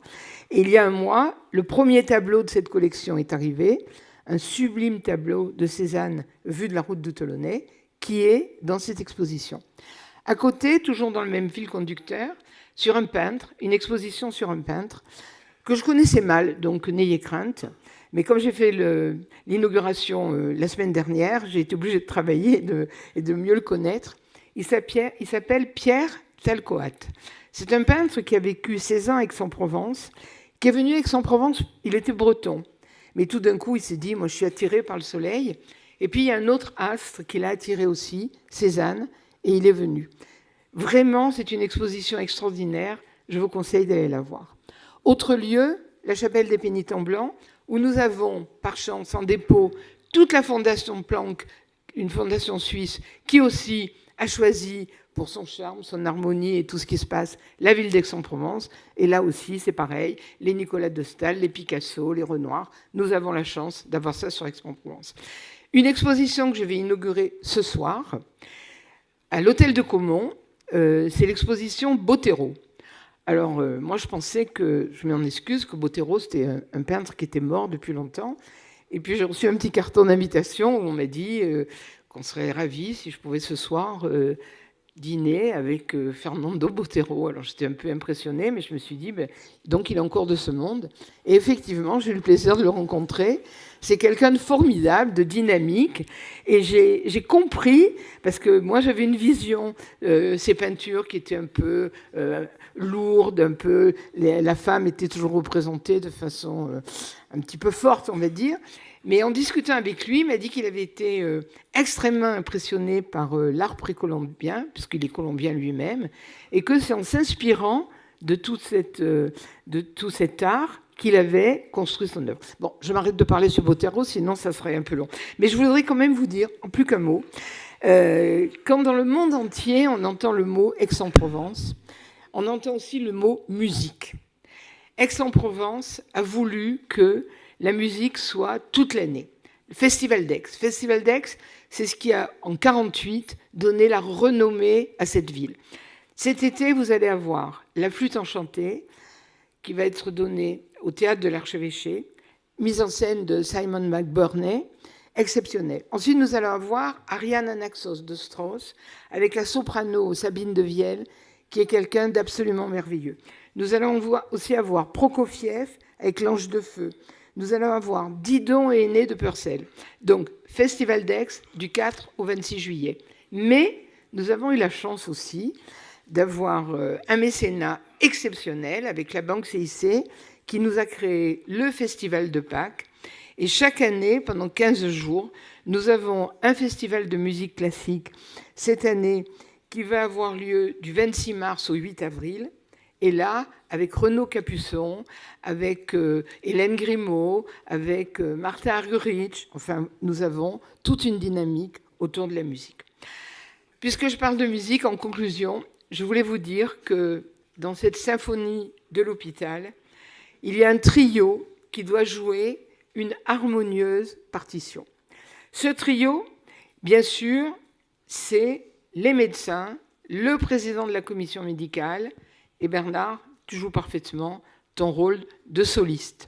Et il y a un mois, le premier tableau de cette collection est arrivé, un sublime tableau de Cézanne vu de la route de Tolonais, qui est dans cette exposition. À côté, toujours dans le même fil conducteur, sur un peintre, une exposition sur un peintre que je connaissais mal, donc n'ayez crainte. Mais comme j'ai fait l'inauguration la semaine dernière, j'ai été obligée de travailler et de mieux le connaître. Il s'appelle Pierre Talcoat. C'est un peintre qui a vécu 16 ans à Aix-en-Provence, qui est venu à Aix-en-Provence, il était breton. Mais tout d'un coup, il s'est dit, moi je suis attiré par le soleil. Et puis il y a un autre astre qui l'a attiré aussi, Cézanne, et il est venu. Vraiment, c'est une exposition extraordinaire. Je vous conseille d'aller la voir. Autre lieu, la chapelle des Pénitents Blancs, où nous avons, par chance, en dépôt, toute la fondation Planck, une fondation suisse, qui aussi a choisi, pour son charme, son harmonie et tout ce qui se passe, la ville d'Aix-en-Provence. Et là aussi, c'est pareil, les Nicolas de Staël, les Picasso, les Renoir. Nous avons la chance d'avoir ça sur Aix-en-Provence. Une exposition que je vais inaugurer ce soir, à l'hôtel de Caumont, c'est l'exposition Botero. Alors, moi, je pensais que, je m'en excuse, que Botero, c'était un peintre qui était mort depuis longtemps. Et puis, j'ai reçu un petit carton d'invitation où on m'a dit qu'on serait ravis si je pouvais ce soir dîner avec Fernando Botero. Alors, j'étais un peu impressionnée, mais je me suis dit, donc, il est encore de ce monde. Et effectivement, j'ai eu le plaisir de le rencontrer. C'est quelqu'un de formidable, de dynamique. Et j'ai compris, parce que moi, j'avais une vision, ces peintures qui étaient un peu lourdes, un peu... La femme était toujours représentée de façon un petit peu forte, on va dire. Mais en discutant avec lui, il m'a dit qu'il avait été extrêmement impressionné par l'art précolombien, puisqu'il est colombien lui-même, et que c'est en s'inspirant de tout cet art qu'il avait construit son œuvre. Bon, je m'arrête de parler sur Botero, sinon ça serait un peu long. Mais je voudrais quand même vous dire, en plus qu'un mot, quand dans le monde entier, on entend le mot Aix-en-Provence, on entend aussi le mot musique. Aix-en-Provence a voulu que la musique soit toute l'année. Le Festival d'Aix. Le Festival d'Aix, c'est ce qui a, en 1948, donné la renommée à cette ville. Cet été, vous allez avoir la flûte enchantée, qui va être donnée au Théâtre de l'Archevêché, mise en scène de Simon McBurney, exceptionnelle. Ensuite, nous allons avoir Ariane Anaxos de Strauss, avec la soprano Sabine de Vielle, qui est quelqu'un d'absolument merveilleux. Nous allons aussi avoir Prokofiev avec l'Ange de Feu. Nous allons avoir Didon et Aîné de Purcell. Donc, Festival d'Aix du 4 au 26 juillet. Mais nous avons eu la chance aussi d'avoir un mécénat exceptionnel avec la Banque CIC qui nous a créé le Festival de Pâques. Et chaque année, pendant 15 jours, nous avons un festival de musique classique cette année qui va avoir lieu du 26 mars au 8 avril. Et là, avec Renaud Capuçon, avec Hélène Grimaud, avec Martha Argerich, enfin, nous avons toute une dynamique autour de la musique. Puisque je parle de musique, en conclusion, je voulais vous dire que dans cette symphonie de l'hôpital, il y a un trio qui doit jouer une harmonieuse partition. Ce trio, bien sûr, c'est les médecins, le président de la commission médicale, et Bernard, tu joues parfaitement ton rôle de soliste.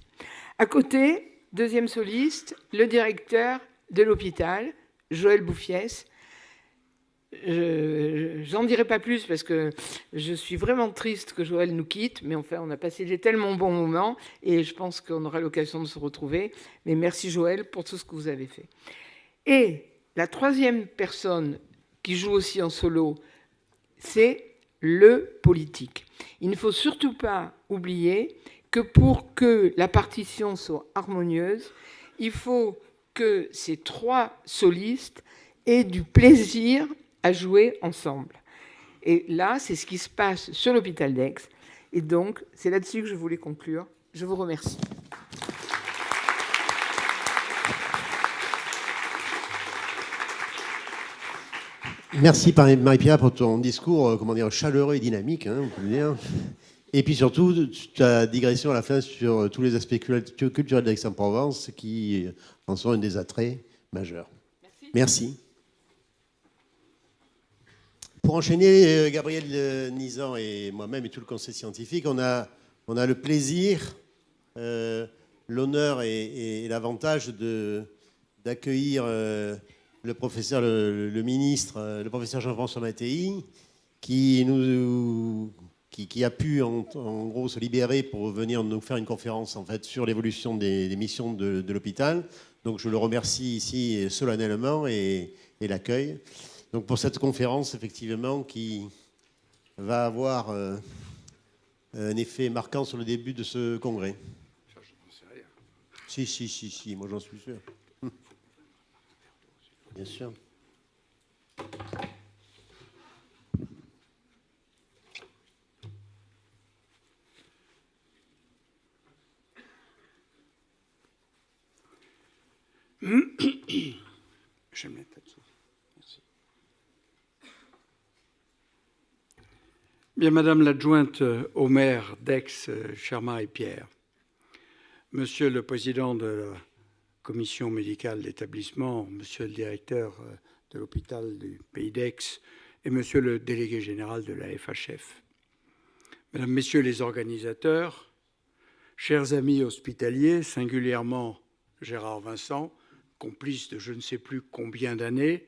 À côté, deuxième soliste, le directeur de l'hôpital, Joël Bouffiès. J'en dirai pas plus parce que je suis vraiment triste que Joël nous quitte, mais enfin, on a passé des tellement bons moments et je pense qu'on aura l'occasion de se retrouver. Mais merci Joël pour tout ce que vous avez fait. Et la troisième personne qui joue aussi en solo, c'est le politique. Il ne faut surtout pas oublier que pour que la partition soit harmonieuse, il faut que ces trois solistes aient du plaisir à jouer ensemble. Et là, c'est ce qui se passe sur l'hôpital d'Aix. Et donc, c'est là-dessus que je voulais conclure. Je vous remercie. Merci Marie-Pierre pour ton discours, chaleureux et dynamique, hein, on peut dire. Et puis surtout, ta digression à la fin sur tous les aspects culturels d'Aix-en-Provence qui en sont un des attraits majeurs. Merci. Pour enchaîner, Gabriel Nizan et moi-même et tout le conseil scientifique, on a le plaisir, l'honneur et l'avantage d'accueillir le professeur, le ministre, le professeur Jean-François Mattei, qui a pu en gros se libérer pour venir nous faire une conférence en fait sur l'évolution des missions de l'hôpital. Donc je le remercie ici solennellement et l'accueil. Donc pour cette conférence effectivement qui va avoir un effet marquant sur le début de ce congrès. Ça, je n'en sais rien. Si, moi j'en suis sûr. Bien sûr. Je vais me mettre là-dessous. Merci. Bien, Madame l'adjointe au maire d'Aix, chère Marie-Pierre, Monsieur le président de la commission médicale d'établissement, Monsieur le directeur de l'hôpital du Pays d'Aix et Monsieur le délégué général de la FHF, Mesdames, Messieurs les organisateurs, chers amis hospitaliers, singulièrement Gérard Vincent, complice de je ne sais plus combien d'années,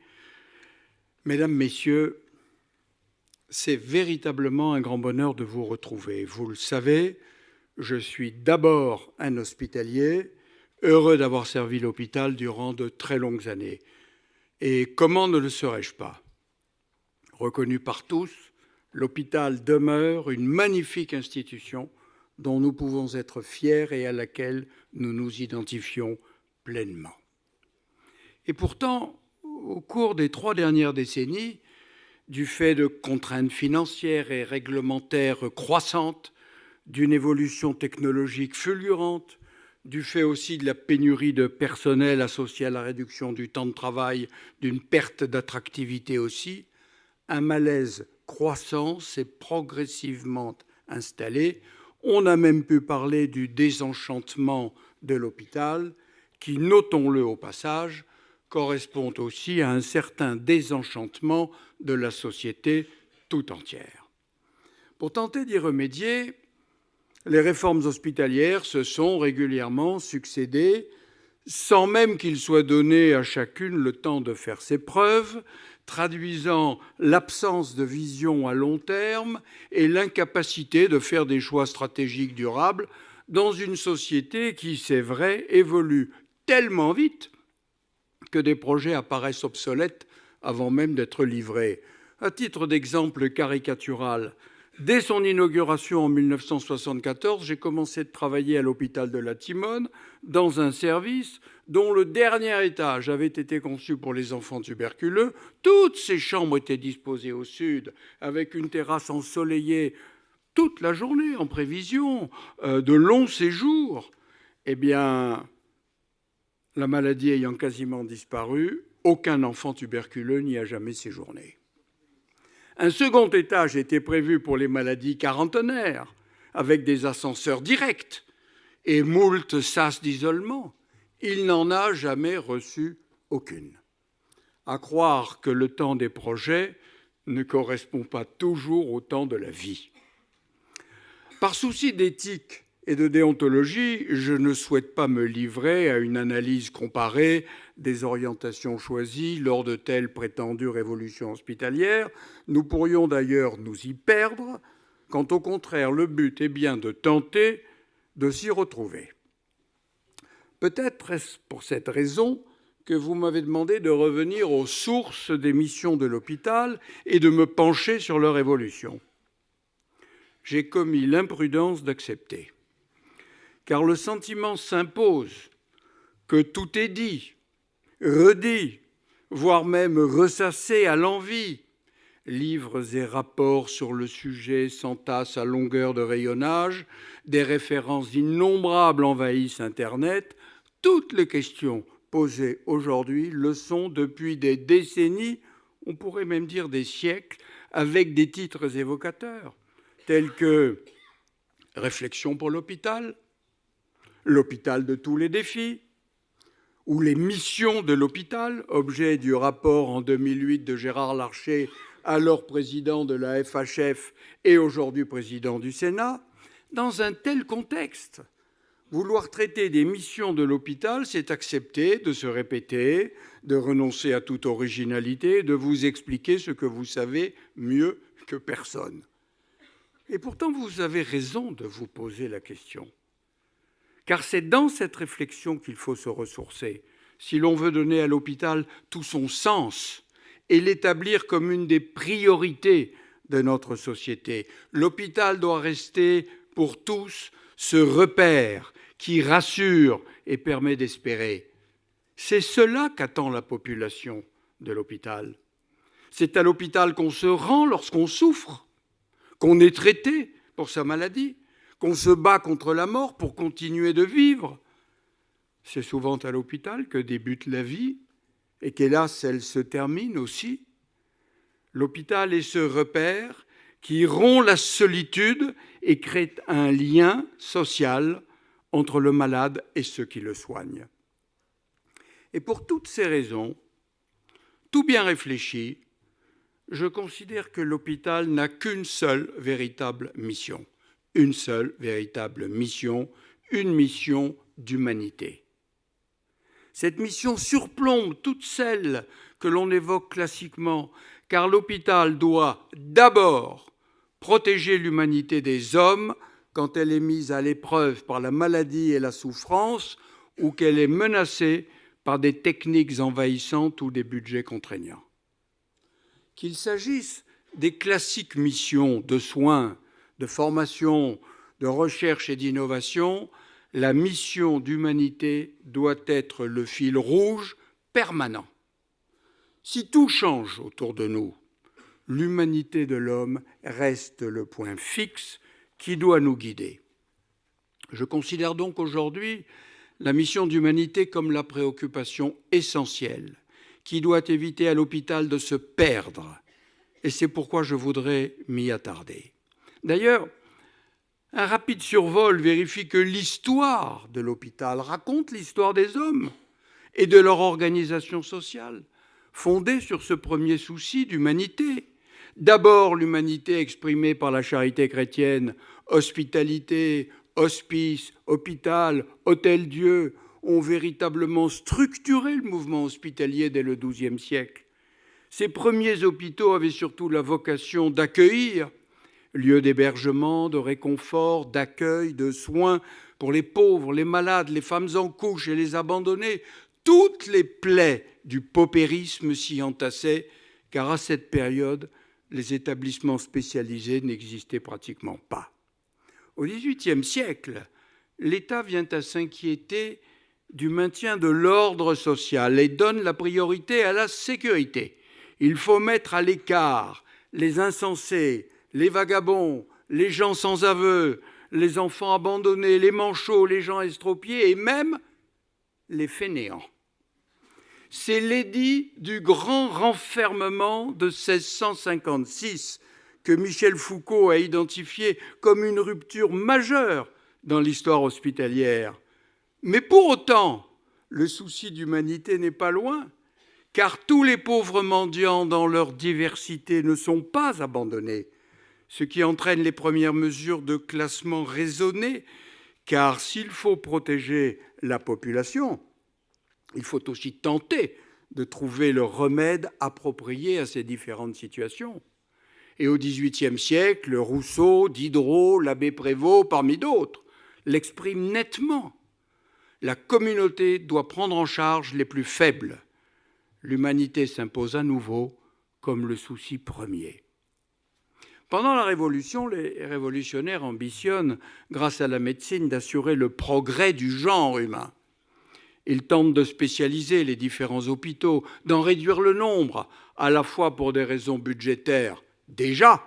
Mesdames, Messieurs, c'est véritablement un grand bonheur de vous retrouver. Vous le savez, je suis d'abord un hospitalier, heureux d'avoir servi l'hôpital durant de très longues années. Et comment ne le serais-je pas? Reconnu par tous, l'hôpital demeure une magnifique institution dont nous pouvons être fiers et à laquelle nous nous identifions pleinement. Et pourtant, au cours des 3 dernières décennies, du fait de contraintes financières et réglementaires croissantes, d'une évolution technologique fulgurante, du fait aussi de la pénurie de personnel associée à la réduction du temps de travail, d'une perte d'attractivité aussi, un malaise croissant s'est progressivement installé. On a même pu parler du désenchantement de l'hôpital, qui, notons-le au passage, correspond aussi à un certain désenchantement de la société tout entière. Pour tenter d'y remédier, les réformes hospitalières se sont régulièrement succédé, sans même qu'il soit donné à chacune le temps de faire ses preuves, traduisant l'absence de vision à long terme et l'incapacité de faire des choix stratégiques durables dans une société qui, c'est vrai, évolue tellement vite que des projets apparaissent obsolètes avant même d'être livrés. À titre d'exemple caricatural, dès son inauguration en 1974, j'ai commencé de travailler à l'hôpital de la Timone, dans un service dont le dernier étage avait été conçu pour les enfants tuberculeux. Toutes ces chambres étaient disposées au sud, avec une terrasse ensoleillée toute la journée, en prévision de longs séjours. Eh bien, la maladie ayant quasiment disparu, aucun enfant tuberculeux n'y a jamais séjourné. Un second étage était prévu pour les maladies quarantenaires, avec des ascenseurs directs et moult sas d'isolement. Il n'en a jamais reçu aucune. À croire que le temps des projets ne correspond pas toujours au temps de la vie. Par souci d'éthique et de déontologie, je ne souhaite pas me livrer à une analyse comparée des orientations choisies lors de telles prétendues révolutions hospitalières. Nous pourrions d'ailleurs nous y perdre, quand au contraire le but est bien de tenter de s'y retrouver. Peut-être est-ce pour cette raison que vous m'avez demandé de revenir aux sources des missions de l'hôpital et de me pencher sur leur évolution. J'ai commis l'imprudence d'accepter. Car le sentiment s'impose que tout est dit, redit, voire même ressassé à l'envi. Livres et rapports sur le sujet s'entassent à longueur de rayonnage, des références innombrables envahissent Internet. Toutes les questions posées aujourd'hui le sont depuis des décennies, on pourrait même dire des siècles, avec des titres évocateurs, tels que « Réflexion pour l'hôpital »,« L'hôpital de tous les défis » ou « Les missions de l'hôpital », objet du rapport en 2008 de Gérard Larcher, alors président de la FHF et aujourd'hui président du Sénat. Dans un tel contexte, vouloir traiter des missions de l'hôpital, c'est accepter de se répéter, de renoncer à toute originalité, de vous expliquer ce que vous savez mieux que personne. Et pourtant, vous avez raison de vous poser la question. Car c'est dans cette réflexion qu'il faut se ressourcer, si l'on veut donner à l'hôpital tout son sens et l'établir comme une des priorités de notre société. L'hôpital doit rester pour tous ce repère qui rassure et permet d'espérer. C'est cela qu'attend la population de l'hôpital. C'est à l'hôpital qu'on se rend lorsqu'on souffre, qu'on est traité pour sa maladie, qu'on se bat contre la mort pour continuer de vivre. C'est souvent à l'hôpital que débute la vie et qu'hélas, elle se termine aussi. L'hôpital est ce repère qui rompt la solitude et crée un lien social entre le malade et ceux qui le soignent. Et pour toutes ces raisons, tout bien réfléchi, je considère que l'hôpital n'a qu'une seule véritable mission. Une seule véritable mission, une mission d'humanité. Cette mission surplombe toutes celles que l'on évoque classiquement, car l'hôpital doit d'abord protéger l'humanité des hommes quand elle est mise à l'épreuve par la maladie et la souffrance ou qu'elle est menacée par des techniques envahissantes ou des budgets contraignants. Qu'il s'agisse des classiques missions de soins, de formation, de recherche et d'innovation, la mission d'humanité doit être le fil rouge permanent. Si tout change autour de nous, l'humanité de l'homme reste le point fixe qui doit nous guider. Je considère donc aujourd'hui la mission d'humanité comme la préoccupation essentielle qui doit éviter à l'hôpital de se perdre. Et c'est pourquoi je voudrais m'y attarder. D'ailleurs, un rapide survol vérifie que l'histoire de l'hôpital raconte l'histoire des hommes et de leur organisation sociale, fondée sur ce premier souci d'humanité. D'abord, l'humanité exprimée par la charité chrétienne, hospitalité, hospice, hôpital, hôtel-Dieu, ont véritablement structuré le mouvement hospitalier dès le XIIe siècle. Ces premiers hôpitaux avaient surtout la vocation d'accueillir, lieu d'hébergement, de réconfort, d'accueil, de soins pour les pauvres, les malades, les femmes en couche et les abandonnés. Toutes les plaies du paupérisme s'y entassaient, car à cette période, les établissements spécialisés n'existaient pratiquement pas. Au XVIIIe siècle, l'État vient à s'inquiéter du maintien de l'ordre social et donne la priorité à la sécurité. Il faut mettre à l'écart les insensés, les vagabonds, les gens sans aveu, les enfants abandonnés, les manchots, les gens estropiés et même les fainéants. C'est l'édit du grand renfermement de 1656 que Michel Foucault a identifié comme une rupture majeure dans l'histoire hospitalière. Mais pour autant, le souci d'humanité n'est pas loin, car tous les pauvres mendiants dans leur diversité ne sont pas abandonnés, ce qui entraîne les premières mesures de classement raisonné, car s'il faut protéger la population, il faut aussi tenter de trouver le remède approprié à ces différentes situations. Et au XVIIIe siècle, Rousseau, Diderot, l'abbé Prévost, parmi d'autres, l'expriment nettement. La communauté doit prendre en charge les plus faibles. L'humanité s'impose à nouveau comme le souci premier. Pendant la Révolution, les révolutionnaires ambitionnent, grâce à la médecine, d'assurer le progrès du genre humain. Ils tentent de spécialiser les différents hôpitaux, d'en réduire le nombre, à la fois pour des raisons budgétaires, déjà,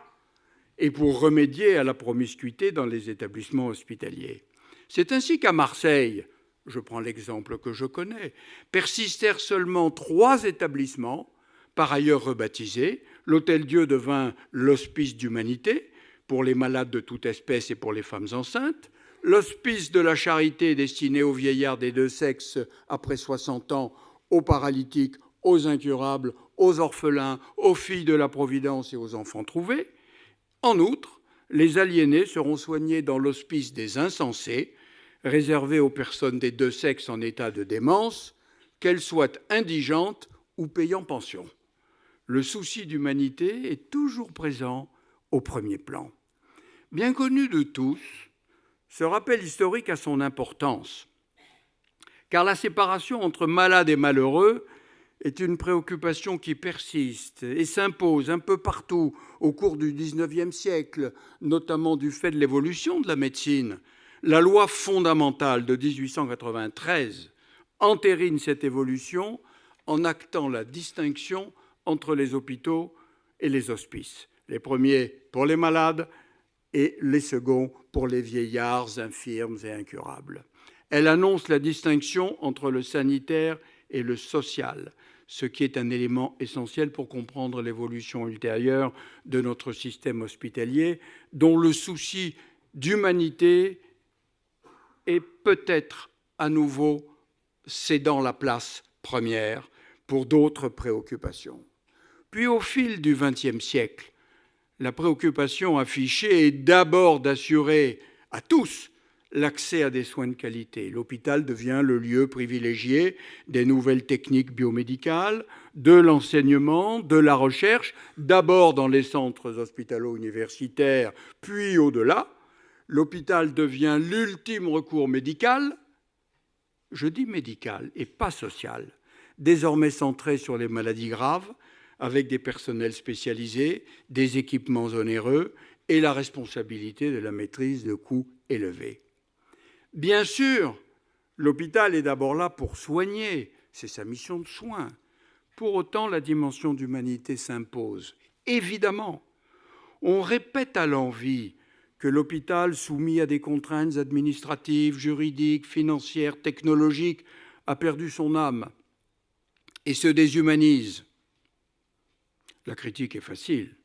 et pour remédier à la promiscuité dans les établissements hospitaliers. C'est ainsi qu'à Marseille, je prends l'exemple que je connais, persistèrent seulement 3 établissements, par ailleurs rebaptisés. L'Hôtel-Dieu devint l'Hospice d'Humanité, pour les malades de toute espèce et pour les femmes enceintes. L'Hospice de la Charité destiné aux vieillards des 2 sexes après 60 ans, aux paralytiques, aux incurables, aux orphelins, aux filles de la Providence et aux enfants trouvés. En outre, les aliénés seront soignés dans l'Hospice des Insensés, réservé aux personnes des 2 sexes en état de démence, qu'elles soient indigentes ou payant pension. Le souci d'humanité est toujours présent au premier plan. Bien connu de tous, ce rappel historique a son importance, car la séparation entre malades et malheureux est une préoccupation qui persiste et s'impose un peu partout au cours du XIXe siècle, notamment du fait de l'évolution de la médecine. La loi fondamentale de 1893 entérine cette évolution en actant la distinction entre les hôpitaux et les hospices. Les premiers pour les malades et les seconds pour les vieillards, infirmes et incurables. Elle annonce la distinction entre le sanitaire et le social, ce qui est un élément essentiel pour comprendre l'évolution ultérieure de notre système hospitalier, dont le souci d'humanité est peut-être à nouveau cédant la place première pour d'autres préoccupations. Puis au fil du XXe siècle, la préoccupation affichée est d'abord d'assurer à tous l'accès à des soins de qualité. L'hôpital devient le lieu privilégié des nouvelles techniques biomédicales, de l'enseignement, de la recherche, d'abord dans les centres hospitalo-universitaires, puis au-delà. L'hôpital devient l'ultime recours médical, je dis médical et pas social, désormais centré sur les maladies graves, avec des personnels spécialisés, des équipements onéreux et la responsabilité de la maîtrise de coûts élevés. Bien sûr, l'hôpital est d'abord là pour soigner, c'est sa mission de soin. Pour autant, la dimension d'humanité s'impose. Évidemment, on répète à l'envi que l'hôpital, soumis à des contraintes administratives, juridiques, financières, technologiques, a perdu son âme et se déshumanise. La critique est facile.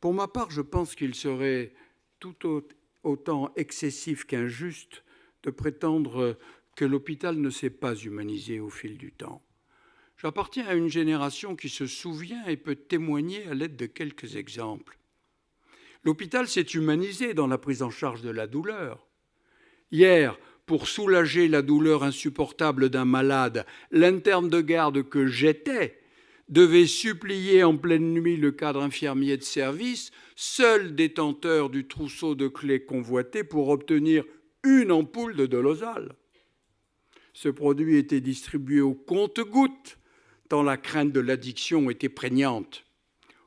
Pour ma part, je pense qu'il serait tout autant excessif qu'injuste de prétendre que l'hôpital ne s'est pas humanisé au fil du temps. J'appartiens à une génération qui se souvient et peut témoigner à l'aide de quelques exemples. L'hôpital s'est humanisé dans la prise en charge de la douleur. Hier, pour soulager la douleur insupportable d'un malade, l'interne de garde que j'étais devait supplier en pleine nuit le cadre infirmier de service, seul détenteur du trousseau de clés convoité, pour obtenir une ampoule de Dolozal. Ce produit était distribué au compte-gouttes, tant la crainte de l'addiction était prégnante.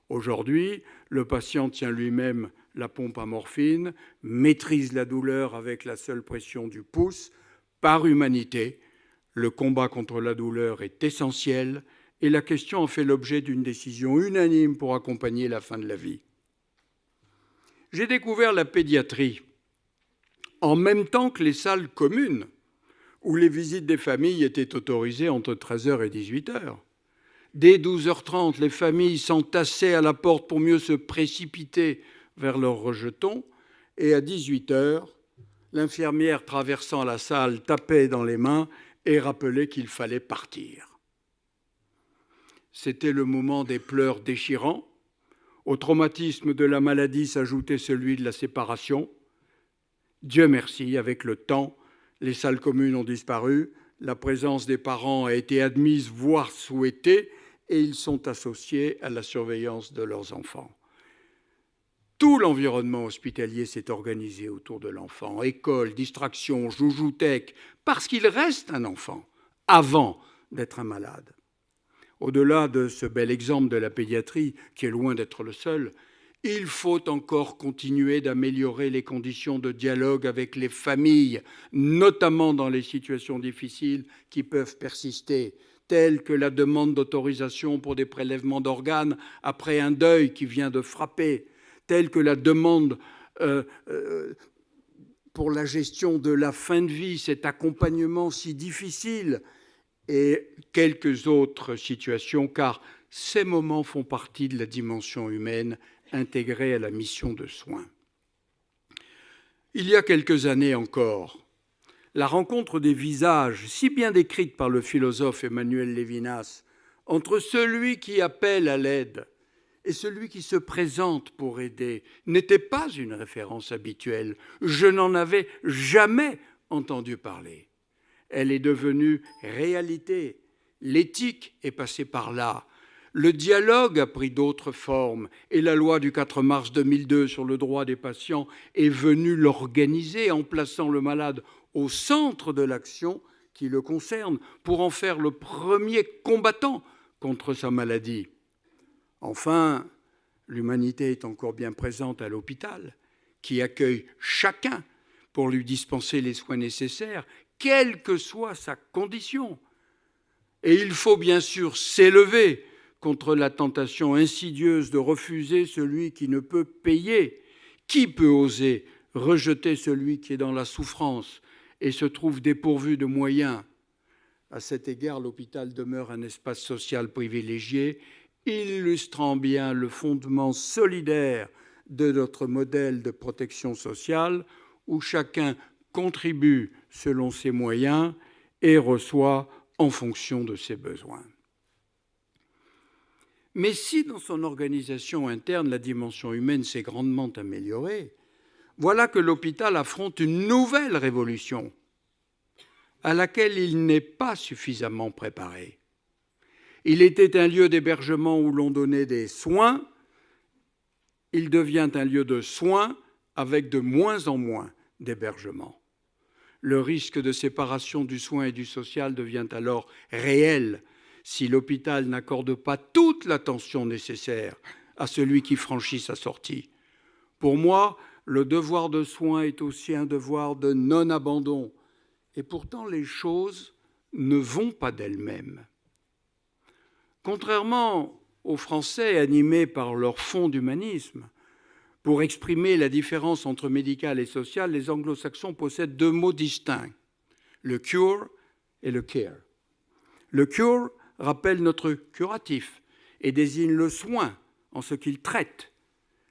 Aujourd'hui, le patient tient lui-même la pompe à morphine, maîtrise la douleur avec la seule pression du pouce. Par humanité, le combat contre la douleur est essentiel et la question en fait l'objet d'une décision unanime pour accompagner la fin de la vie. J'ai découvert la pédiatrie en même temps que les salles communes, où les visites des familles étaient autorisées entre 13h et 18h. Dès 12h30, les familles s'entassaient à la porte pour mieux se précipiter vers leurs rejetons, et à 18h, l'infirmière traversant la salle tapait dans les mains et rappelait qu'il fallait partir. C'était le moment des pleurs déchirants. Au traumatisme de la maladie s'ajoutait celui de la séparation. Dieu merci, avec le temps, les salles communes ont disparu, la présence des parents a été admise, voire souhaitée, et ils sont associés à la surveillance de leurs enfants. Tout l'environnement hospitalier s'est organisé autour de l'enfant. École, distraction, joujoutech, parce qu'il reste un enfant avant d'être un malade. Au-delà de ce bel exemple de la pédiatrie, qui est loin d'être le seul, il faut encore continuer d'améliorer les conditions de dialogue avec les familles, notamment dans les situations difficiles qui peuvent persister, telles que la demande d'autorisation pour des prélèvements d'organes après un deuil qui vient de frapper, telles que la demande pour la gestion de la fin de vie, cet accompagnement si difficile, et quelques autres situations, car ces moments font partie de la dimension humaine intégrée à la mission de soins. Il y a quelques années encore, la rencontre des visages, si bien décrite par le philosophe Emmanuel Lévinas, entre celui qui appelle à l'aide et celui qui se présente pour aider, n'était pas une référence habituelle. Je n'en avais jamais entendu parler. Elle est devenue réalité. L'éthique est passée par là. Le dialogue a pris d'autres formes et la loi du 4 mars 2002 sur le droit des patients est venue l'organiser en plaçant le malade au centre de l'action qui le concerne pour en faire le premier combattant contre sa maladie. Enfin, l'humanité est encore bien présente à l'hôpital, qui accueille chacun pour lui dispenser les soins nécessaires, quelle que soit sa condition. Et il faut bien sûr s'élever contre la tentation insidieuse de refuser celui qui ne peut payer. Qui peut oser rejeter celui qui est dans la souffrance et se trouve dépourvu de moyens? À cet égard, l'hôpital demeure un espace social privilégié, illustrant bien le fondement solidaire de notre modèle de protection sociale, où chacun contribue selon ses moyens et reçoit en fonction de ses besoins. Mais si dans son organisation interne, la dimension humaine s'est grandement améliorée, voilà que l'hôpital affronte une nouvelle révolution à laquelle il n'est pas suffisamment préparé. Il était un lieu d'hébergement où l'on donnait des soins. Il devient un lieu de soins avec de moins en moins d'hébergement. Le risque de séparation du soin et du social devient alors réel si l'hôpital n'accorde pas toute l'attention nécessaire à celui qui franchit sa sortie. Pour moi, le devoir de soin est aussi un devoir de non-abandon. Et pourtant, les choses ne vont pas d'elles-mêmes. Contrairement aux Français animés par leur fond d'humanisme, pour exprimer la différence entre médical et social, les anglo-saxons possèdent deux mots distincts, le cure et le care. Le cure rappelle notre curatif et désigne le soin en ce qu'il traite.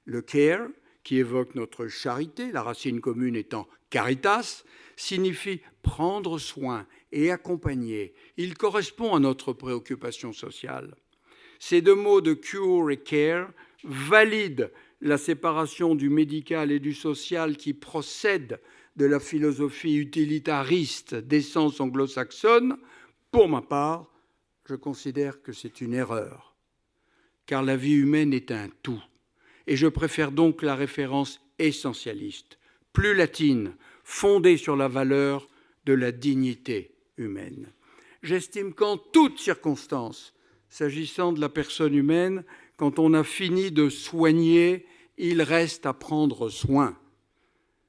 Le care, qui évoque notre charité, la racine commune étant caritas, signifie prendre soin et accompagner. Il correspond à notre préoccupation sociale. Ces deux mots de cure et care valident la séparation du médical et du social qui procède de la philosophie utilitariste d'essence anglo-saxonne. Pour ma part, je considère que c'est une erreur, car la vie humaine est un tout. Et je préfère donc la référence essentialiste, plus latine, fondée sur la valeur de la dignité humaine. J'estime qu'en toutes circonstances, s'agissant de la personne humaine, quand on a fini de soigner, il reste à prendre soin.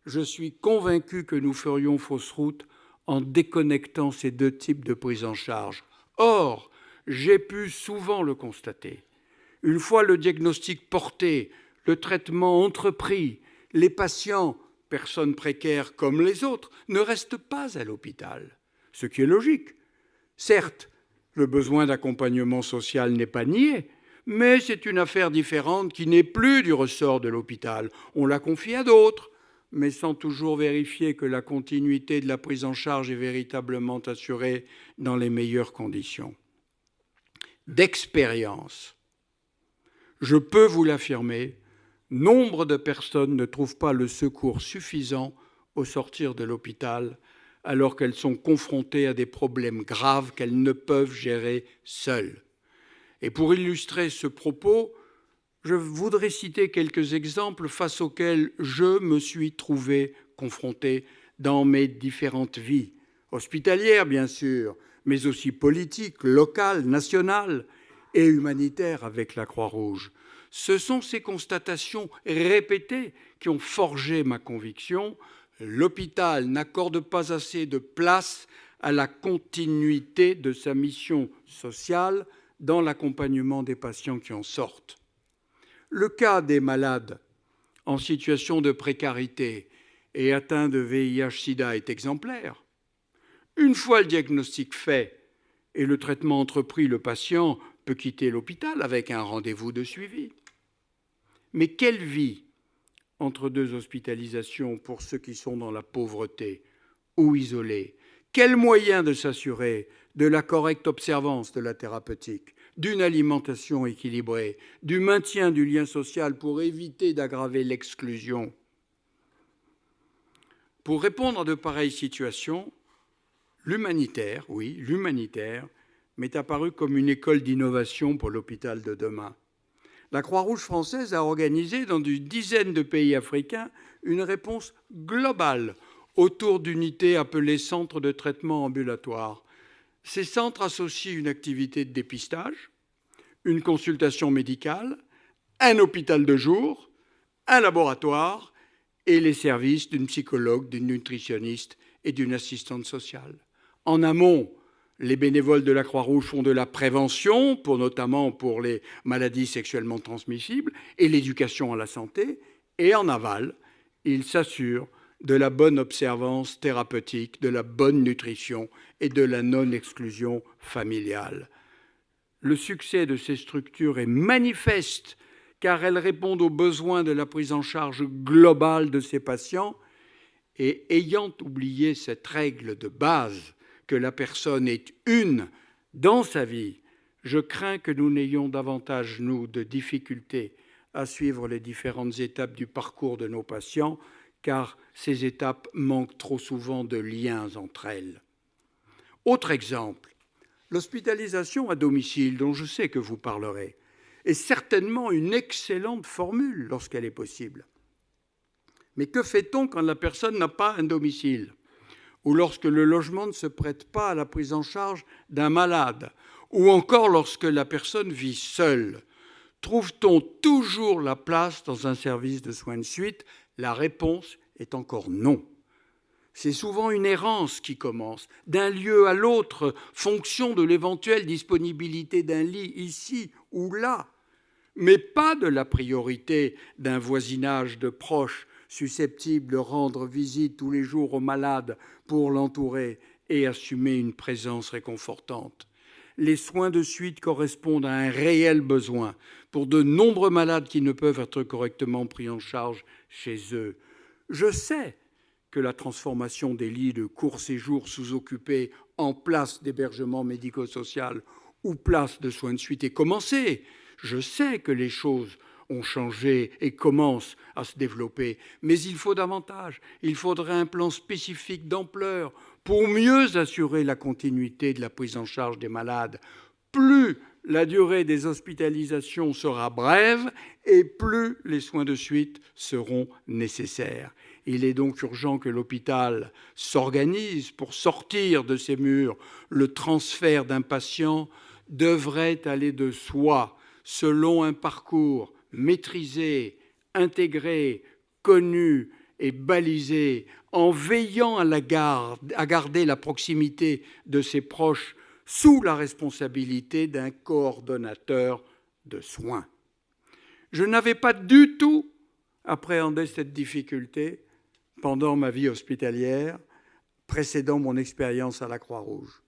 Je suis convaincu que nous ferions fausse route en déconnectant ces deux types de prise en charge. Or, j'ai pu souvent le constater. Une fois le diagnostic porté, le traitement entrepris, les patients, personnes précaires comme les autres, ne restent pas à l'hôpital, ce qui est logique. Certes, le besoin d'accompagnement social n'est pas nié, mais c'est une affaire différente qui n'est plus du ressort de l'hôpital. On la confie à d'autres, mais sans toujours vérifier que la continuité de la prise en charge est véritablement assurée dans les meilleures conditions. D'expérience, je peux vous l'affirmer, nombre de personnes ne trouvent pas le secours suffisant au sortir de l'hôpital alors qu'elles sont confrontées à des problèmes graves qu'elles ne peuvent gérer seules. Et pour illustrer ce propos, je voudrais citer quelques exemples face auxquels je me suis trouvé confronté dans mes différentes vies, hospitalières bien sûr, mais aussi politiques, locales, nationales et humanitaires avec la Croix-Rouge. Ce sont ces constatations répétées qui ont forgé ma conviction. L'hôpital n'accorde pas assez de place à la continuité de sa mission sociale dans l'accompagnement des patients qui en sortent. Le cas des malades en situation de précarité et atteints de VIH/SIDA est exemplaire. Une fois le diagnostic fait et le traitement entrepris, le patient peut quitter l'hôpital avec un rendez-vous de suivi. Mais quelle vie entre deux hospitalisations pour ceux qui sont dans la pauvreté ou isolés? Quels moyens de s'assurer de la correcte observance de la thérapeutique, d'une alimentation équilibrée, du maintien du lien social pour éviter d'aggraver l'exclusion? Pour répondre à de pareilles situations, l'humanitaire, oui, l'humanitaire, m'est apparu comme une école d'innovation pour l'hôpital de demain. La Croix-Rouge française a organisé dans une dizaine de pays africains une réponse globale autour d'unités appelées centres de traitement ambulatoire. Ces centres associent une activité de dépistage, une consultation médicale, un hôpital de jour, un laboratoire et les services d'une psychologue, d'une nutritionniste et d'une assistante sociale. En amont, les bénévoles de la Croix-Rouge font de la prévention, notamment pour les maladies sexuellement transmissibles, et l'éducation à la santé. Et en aval, ils s'assurent de la bonne observance thérapeutique, de la bonne nutrition et de la non-exclusion familiale. Le succès de ces structures est manifeste car elles répondent aux besoins de la prise en charge globale de ces patients. Et ayant oublié cette règle de base que la personne est une dans sa vie, je crains que nous n'ayons davantage, nous, de difficultés à suivre les différentes étapes du parcours de nos patients, car ces étapes manquent trop souvent de liens entre elles. Autre exemple, l'hospitalisation à domicile, dont je sais que vous parlerez, est certainement une excellente formule lorsqu'elle est possible. Mais que fait-on quand la personne n'a pas un domicile, ou lorsque le logement ne se prête pas à la prise en charge d'un malade, ou encore lorsque la personne vit seule? Trouve-t-on toujours la place dans un service de soins de suite? La réponse est encore non. C'est souvent une errance qui commence, d'un lieu à l'autre, fonction de l'éventuelle disponibilité d'un lit ici ou là, mais pas de la priorité d'un voisinage de proches susceptibles de rendre visite tous les jours au malade pour l'entourer et assumer une présence réconfortante. Les soins de suite correspondent à un réel besoin pour de nombreux malades qui ne peuvent être correctement pris en charge chez eux. Je sais que la transformation des lits de court séjour sous-occupés en places d'hébergement médico-social ou places de soins de suite est commencée. Je sais que les choses ont changé et commencent à se développer, mais il faut davantage. Il faudrait un plan spécifique d'ampleur pour mieux assurer la continuité de la prise en charge des malades. Plus la durée des hospitalisations sera brève et plus les soins de suite seront nécessaires. Il est donc urgent que l'hôpital s'organise pour sortir de ces murs. Le transfert d'un patient devrait aller de soi selon un parcours maîtrisé, intégré, connu et balisé, en veillant à garder la proximité de ses proches sous la responsabilité d'un coordonnateur de soins. Je n'avais pas du tout appréhendé cette difficulté pendant ma vie hospitalière, précédant mon expérience à la Croix-Rouge.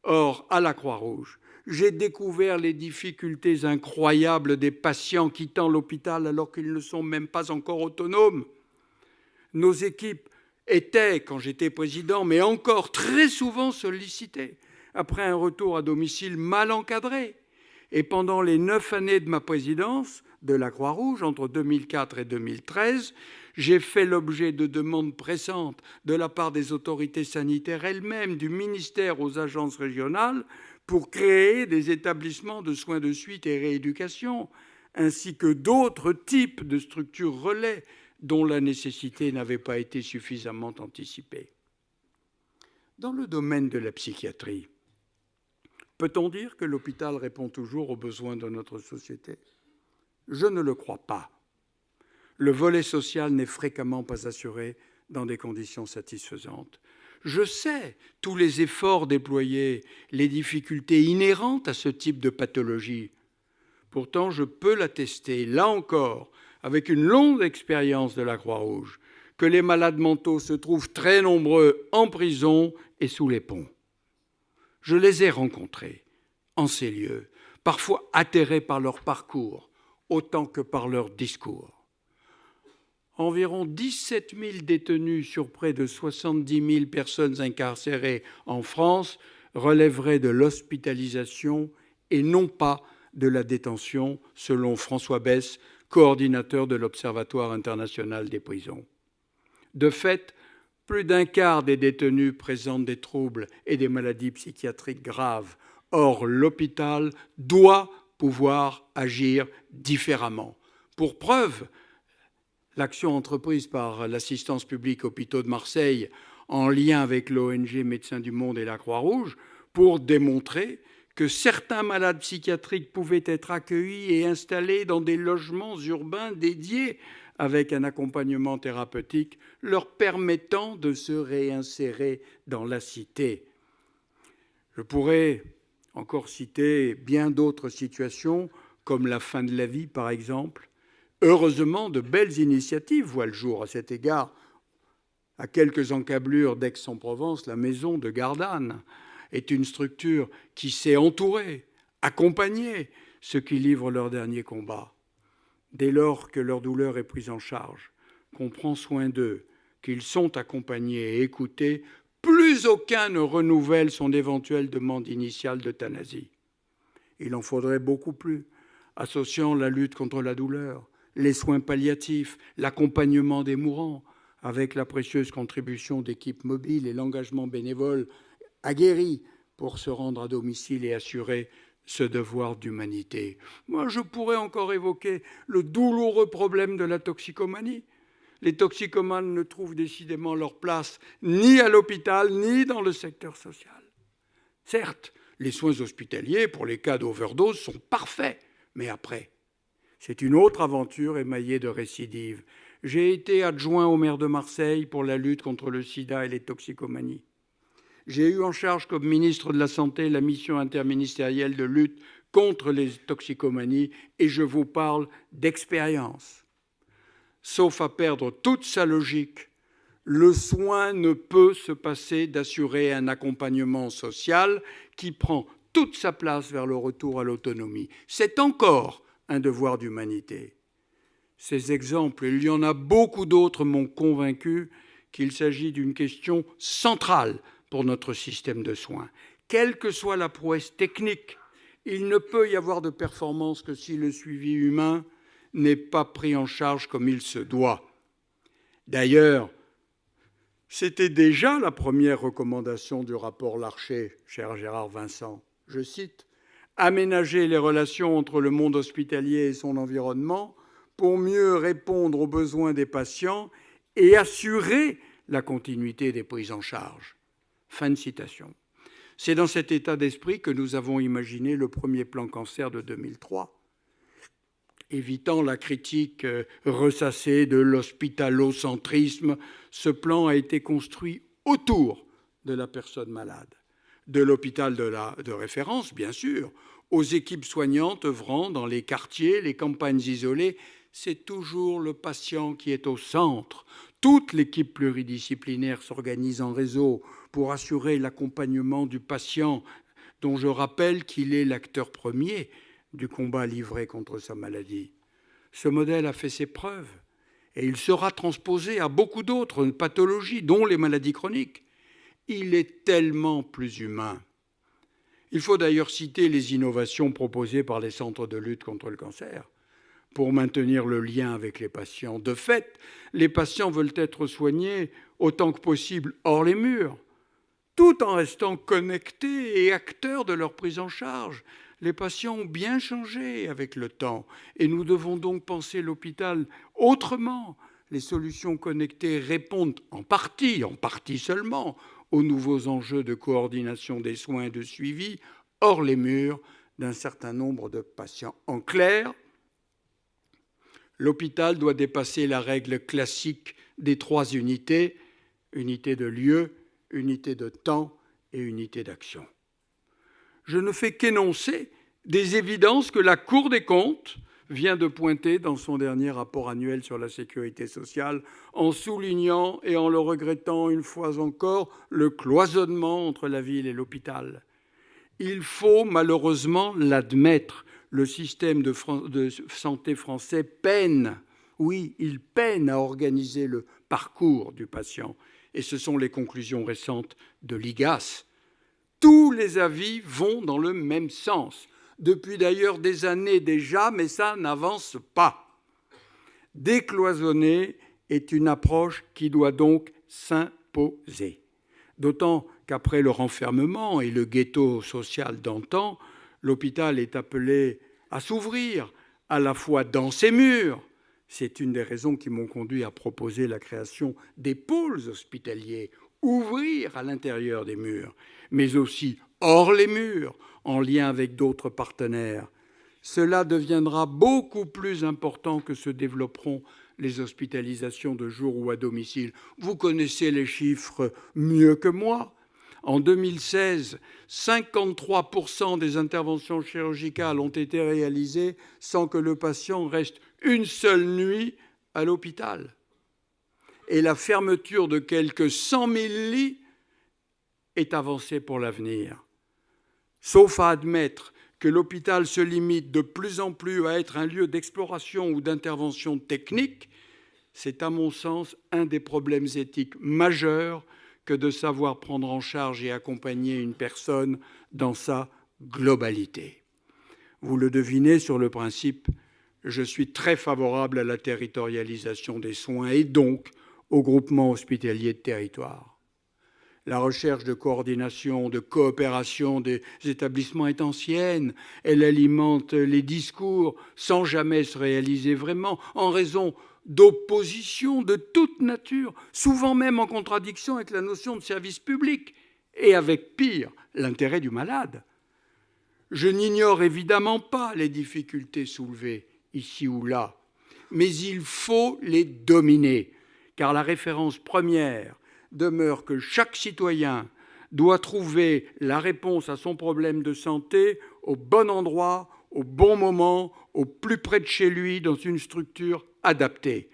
Or, à la Croix-Rouge, j'ai découvert les difficultés incroyables des patients quittant l'hôpital alors qu'ils ne sont même pas encore autonomes. Nos équipes étaient, quand j'étais président, mais encore très souvent sollicitées après un retour à domicile mal encadré. Et pendant les 9 années de ma présidence de la Croix-Rouge, entre 2004 et 2013, j'ai fait l'objet de demandes pressantes de la part des autorités sanitaires elles-mêmes, du ministère aux agences régionales, pour créer des établissements de soins de suite et rééducation, ainsi que d'autres types de structures relais dont la nécessité n'avait pas été suffisamment anticipée. Dans le domaine de la psychiatrie, peut-on dire que l'hôpital répond toujours aux besoins de notre société? Je ne le crois pas. Le volet social n'est fréquemment pas assuré dans des conditions satisfaisantes. Je sais tous les efforts déployés, les difficultés inhérentes à ce type de pathologie. Pourtant, je peux l'attester, là encore, avec une longue expérience de la Croix-Rouge, que les malades mentaux se trouvent très nombreux en prison et sous les ponts. Je les ai rencontrés en ces lieux, parfois atterrés par leur parcours, autant que par leur discours. Environ 17 000 détenus sur près de 70 000 personnes incarcérées en France relèveraient de l'hospitalisation et non pas de la détention, selon François Besse, coordinateur de l'Observatoire international des prisons. De fait, plus d'un quart des détenus présentent des troubles et des maladies psychiatriques graves. Or, l'hôpital doit pouvoir agir différemment. Pour preuve, l'action entreprise par l'assistance publique Hôpitaux de Marseille en lien avec l'ONG Médecins du Monde et la Croix-Rouge pour démontrer que certains malades psychiatriques pouvaient être accueillis et installés dans des logements urbains dédiés avec un accompagnement thérapeutique leur permettant de se réinsérer dans la cité. Je pourrais encore citer bien d'autres situations, comme la fin de la vie par exemple. Heureusement, de belles initiatives voient le jour à cet égard. À quelques encablures d'Aix-en-Provence, la maison de Gardanne est une structure qui sait entourer, accompagner ceux qui livrent leur dernier combat. Dès lors que leur douleur est prise en charge, qu'on prend soin d'eux, qu'ils sont accompagnés et écoutés, plus aucun ne renouvelle son éventuelle demande initiale d'euthanasie. Il en faudrait beaucoup plus, associant la lutte contre la douleur, les soins palliatifs, l'accompagnement des mourants, avec la précieuse contribution d'équipes mobiles et l'engagement bénévole aguerri pour se rendre à domicile et assurer ce devoir d'humanité. Moi, je pourrais encore évoquer le douloureux problème de la toxicomanie. Les toxicomanes ne trouvent décidément leur place ni à l'hôpital, ni dans le secteur social. Certes, les soins hospitaliers pour les cas d'overdose sont parfaits, mais après, c'est une autre aventure émaillée de récidives. J'ai été adjoint au maire de Marseille pour la lutte contre le sida et les toxicomanies. J'ai eu en charge comme ministre de la Santé la mission interministérielle de lutte contre les toxicomanies et je vous parle d'expérience. Sauf à perdre toute sa logique, le soin ne peut se passer d'assurer un accompagnement social qui prend toute sa place vers le retour à l'autonomie. C'est encore un devoir d'humanité. Ces exemples, il y en a beaucoup d'autres, m'ont convaincu qu'il s'agit d'une question centrale pour notre système de soins. Quelle que soit la prouesse technique, il ne peut y avoir de performance que si le suivi humain n'est pas pris en charge comme il se doit. D'ailleurs, c'était déjà la première recommandation du rapport Larcher, cher Gérard Vincent. Je cite, « Aménager les relations entre le monde hospitalier et son environnement pour mieux répondre aux besoins des patients et assurer la continuité des prises en charge. » Fin de citation. C'est dans cet état d'esprit que nous avons imaginé le premier plan cancer de 2003. Évitant la critique ressassée de l'hospitalocentrisme, ce plan a été construit autour de la personne malade, de l'hôpital de référence, bien sûr, aux équipes soignantes œuvrant dans les quartiers, les campagnes isolées. C'est toujours le patient qui est au centre. Toute l'équipe pluridisciplinaire s'organise en réseau pour assurer l'accompagnement du patient, dont je rappelle qu'il est l'acteur premier du combat livré contre sa maladie. Ce modèle a fait ses preuves et il sera transposé à beaucoup d'autres pathologies, dont les maladies chroniques. Il est tellement plus humain. Il faut d'ailleurs citer les innovations proposées par les centres de lutte contre le cancer pour maintenir le lien avec les patients. De fait, les patients veulent être soignés autant que possible hors les murs, tout en restant connectés et acteurs de leur prise en charge. Les patients ont bien changé avec le temps et nous devons donc penser l'hôpital autrement. Les solutions connectées répondent en partie seulement, aux nouveaux enjeux de coordination des soins et de suivi hors les murs d'un certain nombre de patients. En clair, l'hôpital doit dépasser la règle classique des 3 unités, unité de lieu, unité de temps et unité d'action. Je ne fais qu'énoncer des évidences que la Cour des comptes vient de pointer dans son dernier rapport annuel sur la sécurité sociale, en soulignant et en le regrettant une fois encore le cloisonnement entre la ville et l'hôpital. Il faut malheureusement l'admettre, le système de santé français peine, oui, il peine à organiser le parcours du patient. Et ce sont les conclusions récentes de l'IGAS. Tous les avis vont dans le même sens, depuis d'ailleurs des années déjà, mais ça n'avance pas. Décloisonner est une approche qui doit donc s'imposer. D'autant qu'après le renfermement et le ghetto social d'antan, l'hôpital est appelé à s'ouvrir, à la fois dans ses murs, C'est une des raisons qui m'ont conduit à proposer la création des pôles hospitaliers, ouvrir à l'intérieur des murs, mais aussi hors les murs, en lien avec d'autres partenaires. Cela deviendra beaucoup plus important que se développeront les hospitalisations de jour ou à domicile. Vous connaissez les chiffres mieux que moi. En 2016, 53% des interventions chirurgicales ont été réalisées sans que le patient reste une seule nuit à l'hôpital. Et la fermeture de quelques 100 000 lits est avancée pour l'avenir. Sauf à admettre que l'hôpital se limite de plus en plus à être un lieu d'exploration ou d'intervention technique, c'est à mon sens un des problèmes éthiques majeurs que de savoir prendre en charge et accompagner une personne dans sa globalité. Vous le devinez, sur le principe, je suis très favorable à la territorialisation des soins et donc au groupement hospitalier de territoire. La recherche de coordination, de coopération des établissements est ancienne. Elle alimente les discours sans jamais se réaliser vraiment, en raison d'oppositions de toute nature, souvent même en contradiction avec la notion de service public et avec, pire, l'intérêt du malade. Je n'ignore évidemment pas les difficultés soulevées ici ou là, mais il faut les dominer, car la référence première demeure que chaque citoyen doit trouver la réponse à son problème de santé au bon endroit, au bon moment, au plus près de chez lui, dans une structure adaptée.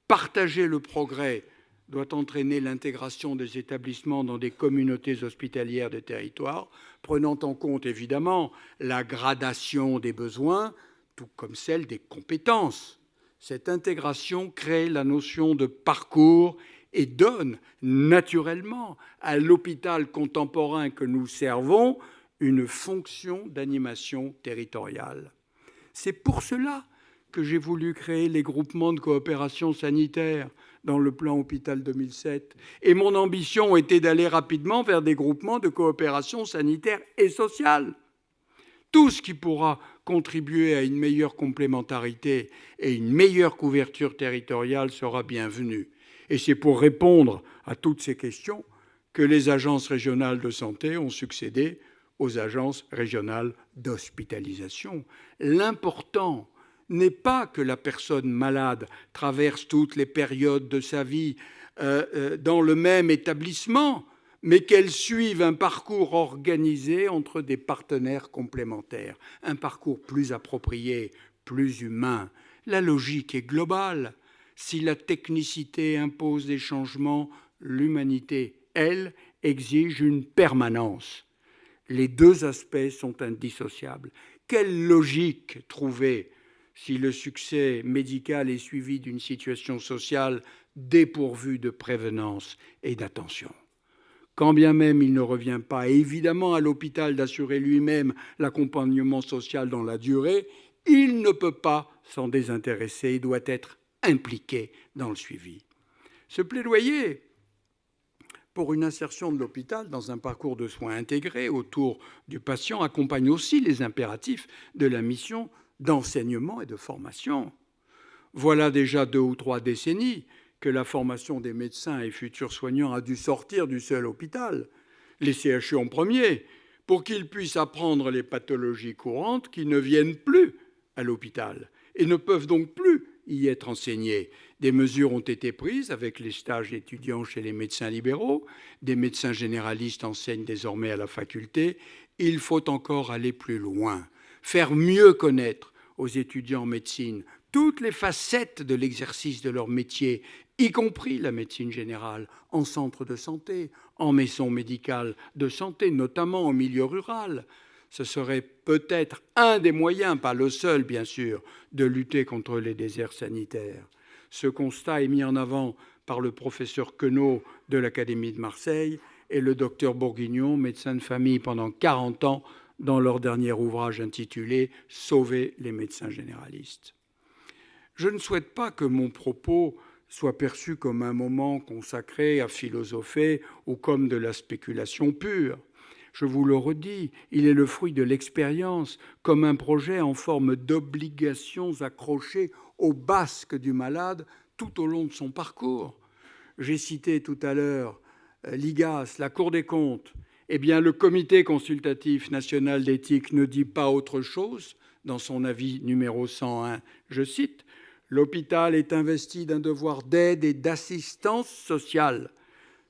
Partager le progrès doit entraîner l'intégration des établissements dans des communautés hospitalières de territoire, prenant en compte évidemment la gradation des besoins, tout comme celle des compétences. Cette intégration crée la notion de parcours et donne naturellement à l'hôpital contemporain que nous servons une fonction d'animation territoriale. C'est pour cela que j'ai voulu créer les groupements de coopération sanitaire dans le plan Hôpital 2007. Et mon ambition était d'aller rapidement vers des groupements de coopération sanitaire et sociale. Tout ce qui pourra contribuer à une meilleure complémentarité et une meilleure couverture territoriale sera bienvenu. Et c'est pour répondre à toutes ces questions que les agences régionales de santé ont succédé aux agences régionales d'hospitalisation. L'important n'est pas que la personne malade traverse toutes les périodes de sa vie dans le même établissement, mais qu'elle suive un parcours organisé entre des partenaires complémentaires, un parcours plus approprié, plus humain. La logique est globale. Si la technicité impose des changements, l'humanité, elle, exige une permanence. Les deux aspects sont indissociables. Quelle logique trouver si le succès médical est suivi d'une situation sociale dépourvue de prévenance et d'attention? Quand bien même il ne revient pas évidemment à l'hôpital d'assurer lui-même l'accompagnement social dans la durée, il ne peut pas s'en désintéresser et doit être impliqué dans le suivi. Ce plaidoyer pour une insertion de l'hôpital dans un parcours de soins intégré autour du patient accompagne aussi les impératifs de la mission d'enseignement et de formation. Voilà déjà 2 ou 3 décennies que la formation des médecins et futurs soignants a dû sortir du seul hôpital, les CHU en premier, pour qu'ils puissent apprendre les pathologies courantes qui ne viennent plus à l'hôpital et ne peuvent donc plus y être enseignés. Des mesures ont été prises avec les stages étudiants chez les médecins libéraux, des médecins généralistes enseignent désormais à la faculté. Il faut encore aller plus loin, faire mieux connaître aux étudiants en médecine toutes les facettes de l'exercice de leur métier, y compris la médecine générale, en centre de santé, en maison médicale de santé, notamment en milieu rural. Ce serait peut-être un des moyens, pas le seul bien sûr, de lutter contre les déserts sanitaires. Ce constat est mis en avant par le professeur Queneau de l'Académie de Marseille et le docteur Bourguignon, médecin de famille pendant 40 ans, dans leur dernier ouvrage intitulé « Sauver les médecins généralistes ». Je ne souhaite pas que mon propos soit perçu comme un moment consacré à philosopher ou comme de la spéculation pure. je vous le redis, il est le fruit de l'expérience, comme un projet en forme d'obligations accrochées au basque du malade tout au long de son parcours. J'ai cité tout à l'heure l'IGAS, la Cour des comptes. Eh bien, le Comité consultatif national d'éthique ne dit pas autre chose dans son avis numéro 101. Je cite, « L'hôpital est investi d'un devoir d'aide et d'assistance sociale.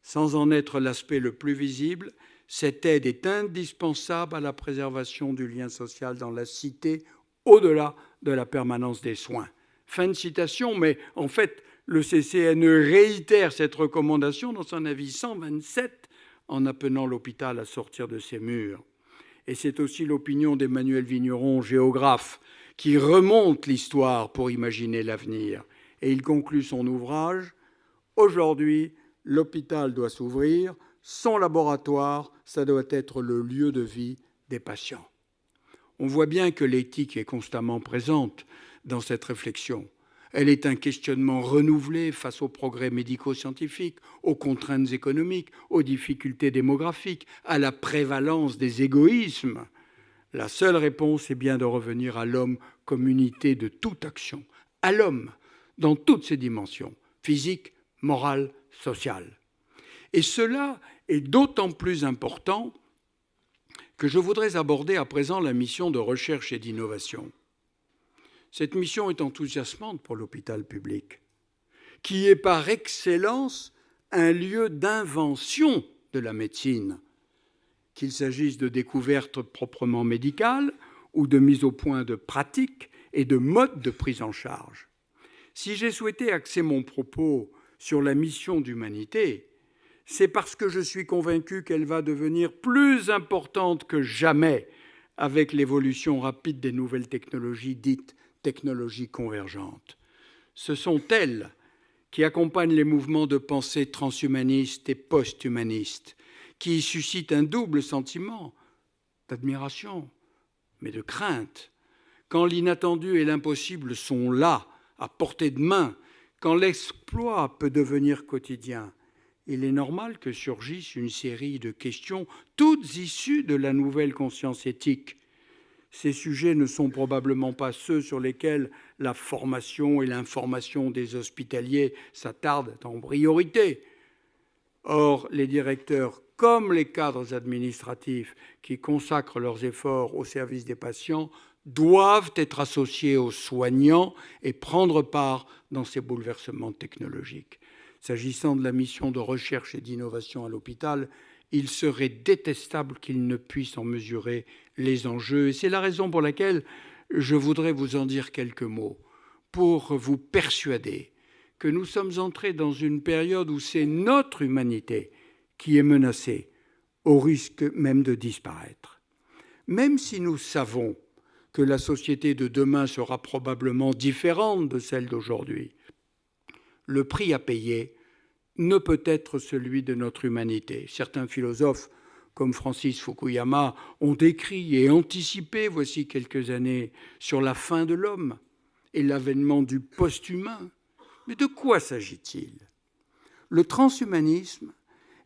Sans en être l'aspect le plus visible, cette aide est indispensable à la préservation du lien social dans la cité, au-delà de la permanence des soins. » Fin de citation, mais en fait, le CCNE réitère cette recommandation dans son avis 127 en appelant l'hôpital à sortir de ses murs. Et c'est aussi l'opinion d'Emmanuel Vigneron, géographe, qui remonte l'histoire pour imaginer l'avenir. Et il conclut son ouvrage « Aujourd'hui, l'hôpital doit s'ouvrir, son laboratoire, ça doit être le lieu de vie des patients. » On voit bien que l'éthique est constamment présente dans cette réflexion. Elle est un questionnement renouvelé face aux progrès médico-scientifiques, aux contraintes économiques, aux difficultés démographiques, à la prévalence des égoïsmes. La seule réponse est bien de revenir à l'homme comme unité de toute action, à l'homme dans toutes ses dimensions, physique, morale, sociale. Et cela est d'autant plus important que je voudrais aborder à présent la mission de recherche et d'innovation. Cette mission est enthousiasmante pour l'hôpital public, qui est par excellence un lieu d'invention de la médecine, qu'il s'agisse de découvertes proprement médicales ou de mise au point de pratiques et de modes de prise en charge. Si j'ai souhaité axer mon propos sur la mission d'humanité, c'est parce que je suis convaincu qu'elle va devenir plus importante que jamais avec l'évolution rapide des nouvelles technologies dites technologies convergentes. Ce sont elles qui accompagnent les mouvements de pensée transhumanistes et post-humanistes, qui suscitent un double sentiment d'admiration, mais de crainte. Quand l'inattendu et l'impossible sont là, à portée de main, quand l'exploit peut devenir quotidien, il est normal que surgisse une série de questions, toutes issues de la nouvelle conscience éthique. Ces sujets ne sont probablement pas ceux sur lesquels la formation et l'information des hospitaliers s'attardent en priorité. Or, les directeurs comme les cadres administratifs qui consacrent leurs efforts au service des patients doivent être associés aux soignants et prendre part dans ces bouleversements technologiques. S'agissant de la mission de recherche et d'innovation à l'hôpital, il serait détestable qu'ils ne puissent en mesurer les enjeux. Et c'est la raison pour laquelle je voudrais vous en dire quelques mots, pour vous persuader que nous sommes entrés dans une période où c'est notre humanité qui est menacée, au risque même de disparaître. Même si nous savons que la société de demain sera probablement différente de celle d'aujourd'hui, le prix à payer ne peut être celui de notre humanité. Certains philosophes, comme Francis Fukuyama, ont écrit et anticipé, voici quelques années, sur la fin de l'homme et l'avènement du post-humain. Mais de quoi s'agit-il ? Le transhumanisme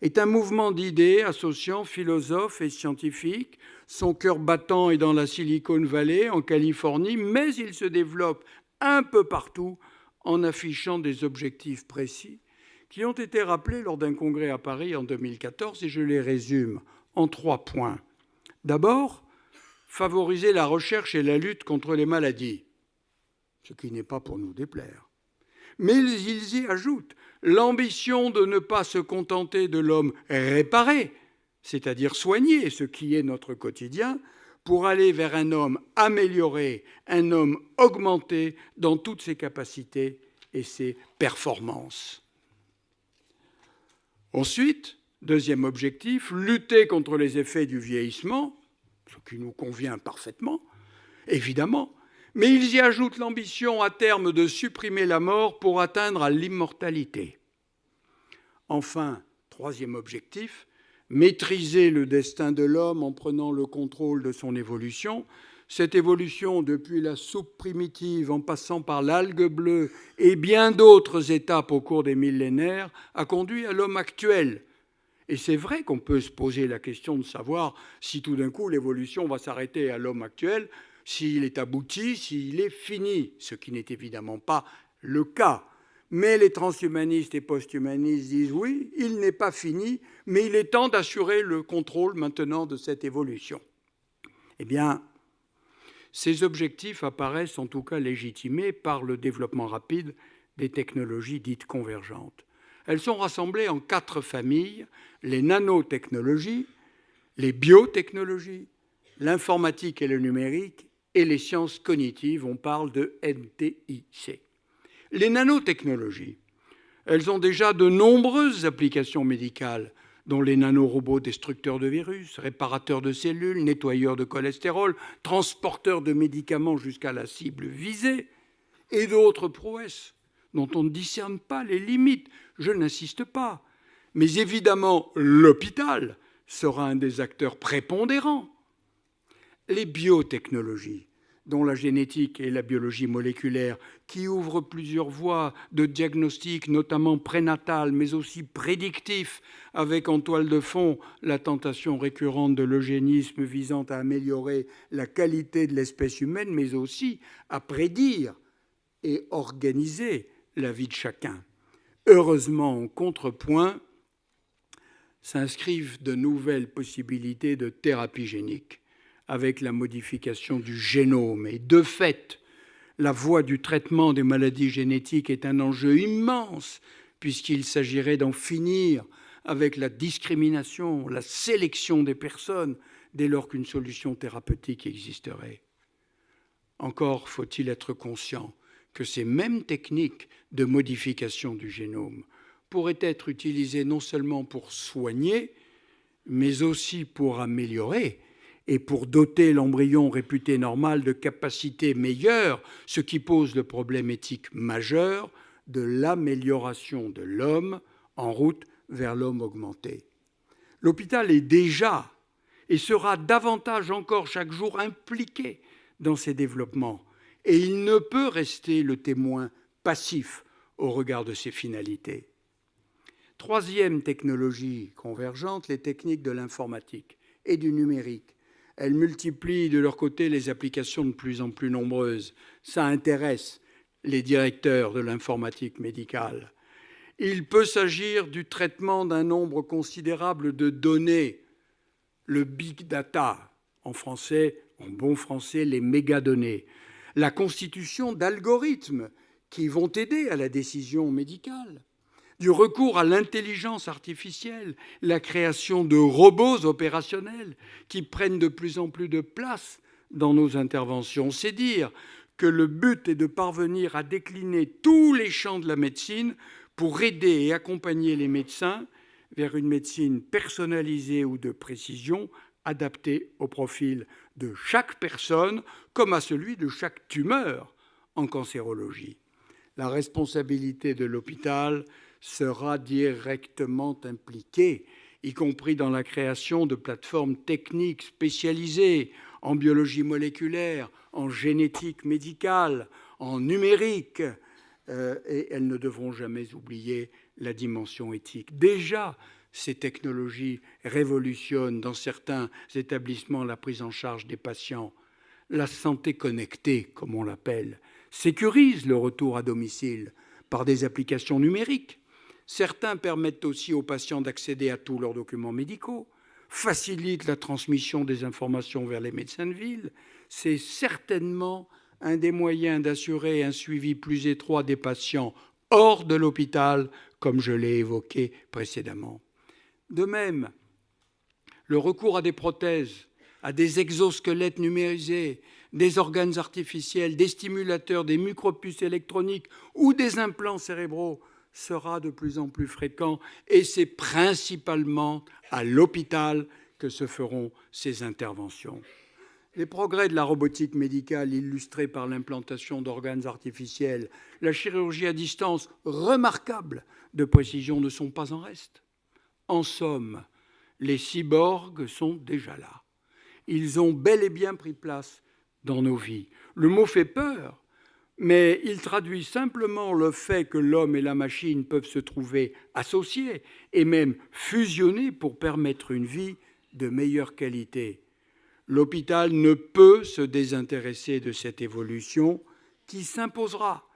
est un mouvement d'idées associant philosophes et scientifiques. Son cœur battant est dans la Silicon Valley, en Californie, mais il se développe un peu partout en affichant des objectifs précis qui ont été rappelés lors d'un congrès à Paris en 2014, et je les résume en 3 points. D'abord, favoriser la recherche et la lutte contre les maladies, ce qui n'est pas pour nous déplaire. Mais ils y ajoutent l'ambition de ne pas se contenter de l'homme réparé, c'est-à-dire soigné, ce qui est notre quotidien, pour aller vers un homme amélioré, un homme augmenté dans toutes ses capacités et ses performances. Ensuite, deuxième objectif, lutter contre les effets du vieillissement, ce qui nous convient parfaitement, évidemment, mais ils y ajoutent l'ambition à terme de supprimer la mort pour atteindre à l'immortalité. Enfin, troisième objectif, maîtriser le destin de l'homme en prenant le contrôle de son évolution. Cette évolution, depuis la soupe primitive en passant par l'algue bleue et bien d'autres étapes au cours des millénaires, a conduit à l'homme actuel. Et c'est vrai qu'on peut se poser la question de savoir si tout d'un coup l'évolution va s'arrêter à l'homme actuel, s'il est abouti, s'il est fini, ce qui n'est évidemment pas le cas. Mais les transhumanistes et posthumanistes disent oui, il n'est pas fini, mais il est temps d'assurer le contrôle maintenant de cette évolution. Eh bien, ces objectifs apparaissent en tout cas légitimés par le développement rapide des technologies dites convergentes. Elles sont rassemblées en 4 familles, les nanotechnologies, les biotechnologies, l'informatique et le numérique et les sciences cognitives, on parle de NTIC. Les nanotechnologies, elles ont déjà de nombreuses applications médicales, dont les nanorobots destructeurs de virus, réparateurs de cellules, nettoyeurs de cholestérol, transporteurs de médicaments jusqu'à la cible visée, et d'autres prouesses dont on ne discerne pas les limites. Je n'insiste pas. Mais évidemment, l'hôpital sera un des acteurs prépondérants. Les biotechnologies, dont la génétique et la biologie moléculaire, qui ouvrent plusieurs voies de diagnostic, notamment prénatal, mais aussi prédictif, avec en toile de fond la tentation récurrente de l'eugénisme visant à améliorer la qualité de l'espèce humaine, mais aussi à prédire et organiser la vie de chacun. Heureusement, en contrepoint, s'inscrivent de nouvelles possibilités de thérapie génique, avec la modification du génome. Et de fait, la voie du traitement des maladies génétiques est un enjeu immense, puisqu'il s'agirait d'en finir avec la discrimination, la sélection des personnes, dès lors qu'une solution thérapeutique existerait. Encore faut-il être conscient que ces mêmes techniques de modification du génome pourraient être utilisées non seulement pour soigner, mais aussi pour améliorer et pour doter l'embryon réputé normal de capacités meilleures, ce qui pose le problème éthique majeur de l'amélioration de l'homme en route vers l'homme augmenté. L'hôpital est déjà et sera davantage encore chaque jour impliqué dans ces développements, et il ne peut rester le témoin passif au regard de ces finalités. Troisième technologie convergente, les techniques de l'informatique et du numérique. Elles multiplient de leur côté les applications de plus en plus nombreuses. Ça intéresse les directeurs de l'informatique médicale. Il peut s'agir du traitement d'un nombre considérable de données, le big data, en français, en bon français, les mégadonnées, la constitution d'algorithmes qui vont aider à la décision médicale, du recours à l'intelligence artificielle, la création de robots opérationnels qui prennent de plus en plus de place dans nos interventions. C'est dire que le but est de parvenir à décliner tous les champs de la médecine pour aider et accompagner les médecins vers une médecine personnalisée ou de précision, adaptée au profil de chaque personne comme à celui de chaque tumeur en cancérologie. La responsabilité de l'hôpital sera directement impliquée, y compris dans la création de plateformes techniques spécialisées en biologie moléculaire, en génétique médicale, en numérique, et elles ne devront jamais oublier la dimension éthique. Déjà, ces technologies révolutionnent dans certains établissements la prise en charge des patients. La santé connectée, comme on l'appelle, sécurise le retour à domicile par des applications numériques. Certains permettent aussi aux patients d'accéder à tous leurs documents médicaux, facilitent la transmission des informations vers les médecins de ville. C'est certainement un des moyens d'assurer un suivi plus étroit des patients hors de l'hôpital, comme je l'ai évoqué précédemment. De même, le recours à des prothèses, à des exosquelettes numérisés, des organes artificiels, des stimulateurs, des micropuces électroniques ou des implants cérébraux sera de plus en plus fréquent, et c'est principalement à l'hôpital que se feront ces interventions. Les progrès de la robotique médicale illustrés par l'implantation d'organes artificiels, la chirurgie à distance remarquable de précision ne sont pas en reste. En somme, les cyborgs sont déjà là. Ils ont bel et bien pris place dans nos vies. Le mot fait peur, mais il traduit simplement le fait que l'homme et la machine peuvent se trouver associés et même fusionnés pour permettre une vie de meilleure qualité. L'hôpital ne peut se désintéresser de cette évolution qui s'imposera,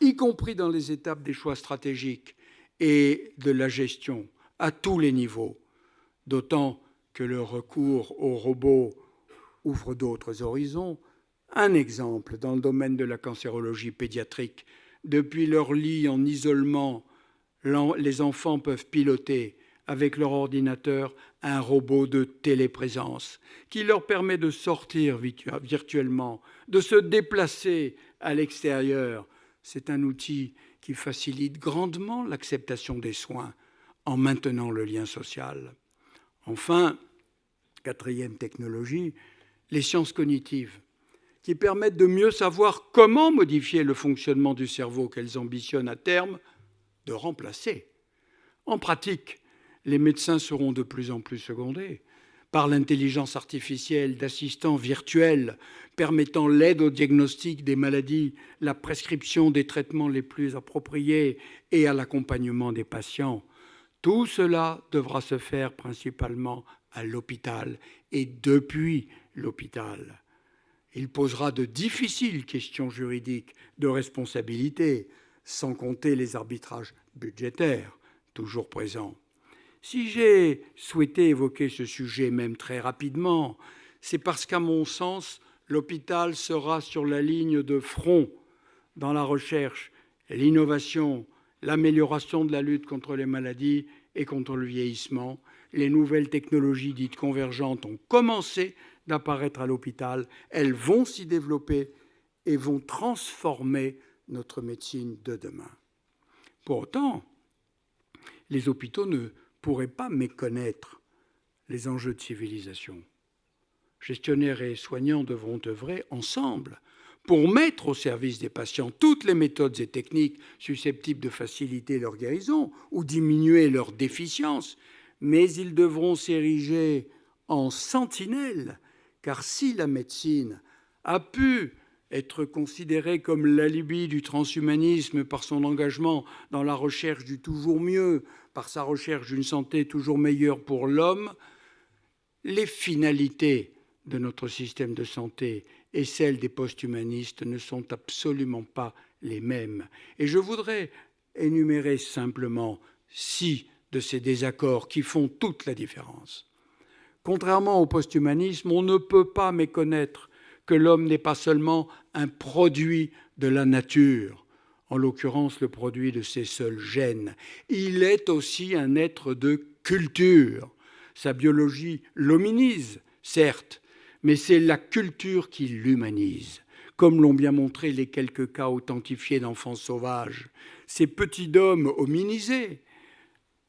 y compris dans les étapes des choix stratégiques et de la gestion, à tous les niveaux, d'autant que le recours aux robots ouvre d'autres horizons. Un exemple dans le domaine de la cancérologie pédiatrique. Depuis leur lit en isolement, les enfants peuvent piloter avec leur ordinateur un robot de téléprésence qui leur permet de sortir virtuellement, de se déplacer à l'extérieur. C'est un outil qui facilite grandement l'acceptation des soins en maintenant le lien social. Enfin, quatrième technologie, les sciences cognitives, qui permettent de mieux savoir comment modifier le fonctionnement du cerveau qu'elles ambitionnent à terme de remplacer. En pratique, les médecins seront de plus en plus secondés par l'intelligence artificielle d'assistants virtuels permettant l'aide au diagnostic des maladies, la prescription des traitements les plus appropriés et à l'accompagnement des patients. Tout cela devra se faire principalement à l'hôpital et depuis l'hôpital. Il posera de difficiles questions juridiques de responsabilité, sans compter les arbitrages budgétaires toujours présents. Si j'ai souhaité évoquer ce sujet même très rapidement, c'est parce qu'à mon sens, l'hôpital sera sur la ligne de front dans la recherche, l'innovation, l'amélioration de la lutte contre les maladies et contre le vieillissement. Les nouvelles technologies dites convergentes ont commencé d'apparaître à l'hôpital. Elles vont s'y développer et vont transformer notre médecine de demain. Pour autant, les hôpitaux ne pourraient pas méconnaître les enjeux de civilisation. Gestionnaires et soignants devront œuvrer ensemble pour mettre au service des patients toutes les méthodes et techniques susceptibles de faciliter leur guérison ou diminuer leurs déficiences, mais ils devront s'ériger en sentinelles, car si la médecine a pu être considérée comme l'alibi du transhumanisme par son engagement dans la recherche du toujours mieux, par sa recherche d'une santé toujours meilleure pour l'homme, les finalités de notre système de santé et celles des post-humanistes ne sont absolument pas les mêmes. Et je voudrais énumérer simplement 6 de ces désaccords qui font toute la différence. Contrairement au post-humanisme, on ne peut pas méconnaître que l'homme n'est pas seulement un produit de la nature, en l'occurrence le produit de ses seuls gènes. Il est aussi un être de culture. Sa biologie l'hominise, certes, mais c'est la culture qui l'humanise, comme l'ont bien montré les quelques cas authentifiés d'enfants sauvages. Ces petits hommes hominisés,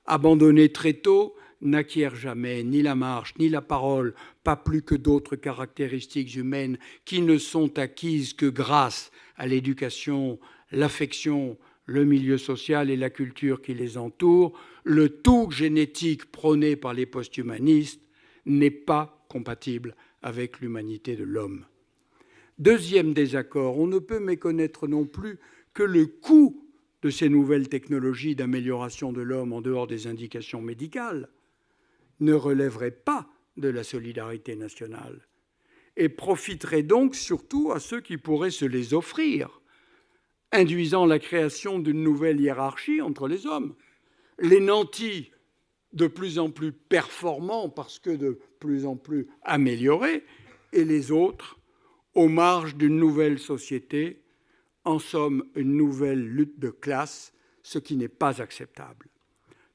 abandonnés très tôt, n'acquièrent jamais ni la marche, ni la parole, pas plus que d'autres caractéristiques humaines qui ne sont acquises que grâce à l'éducation, l'affection, le milieu social et la culture qui les entourent. Le tout génétique prôné par les post-humanistes n'est pas compatible avec l'humanité de l'homme. Deuxième désaccord, on ne peut méconnaître non plus que le coût de ces nouvelles technologies d'amélioration de l'homme en dehors des indications médicales ne relèverait pas de la solidarité nationale et profiterait donc surtout à ceux qui pourraient se les offrir, induisant la création d'une nouvelle hiérarchie entre les hommes. Les nantis, de plus en plus performants parce que de plus en plus améliorés, et les autres, aux marges d'une nouvelle société, en somme une nouvelle lutte de classe, ce qui n'est pas acceptable.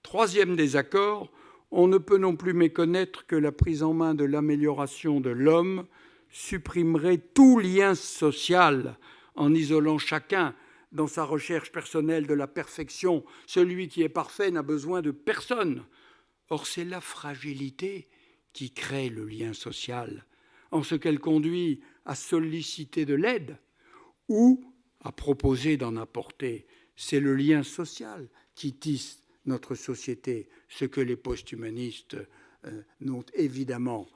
Troisième désaccord, on ne peut non plus méconnaître que la prise en main de l'amélioration de l'homme supprimerait tout lien social en isolant chacun dans sa recherche personnelle de la perfection. Celui qui est parfait n'a besoin de personne. Or, c'est la fragilité qui crée le lien social, en ce qu'elle conduit à solliciter de l'aide ou à proposer d'en apporter. C'est le lien social qui tisse notre société, ce que les post-humanistes n'ont évidemment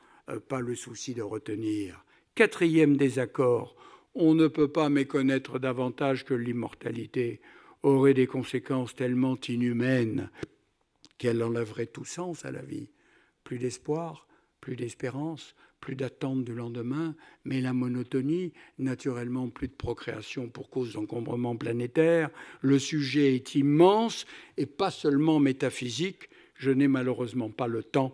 pas le souci de retenir. Quatrième désaccord, On ne peut pas méconnaître davantage que l'immortalité aurait des conséquences tellement inhumaines qu'elle enlèverait tout sens à la vie. Plus d'espoir, plus d'espérance, plus d'attente du lendemain, mais la monotonie, naturellement plus de procréation pour cause d'encombrement planétaire. Le sujet est immense et pas seulement métaphysique. Je n'ai malheureusement pas le temps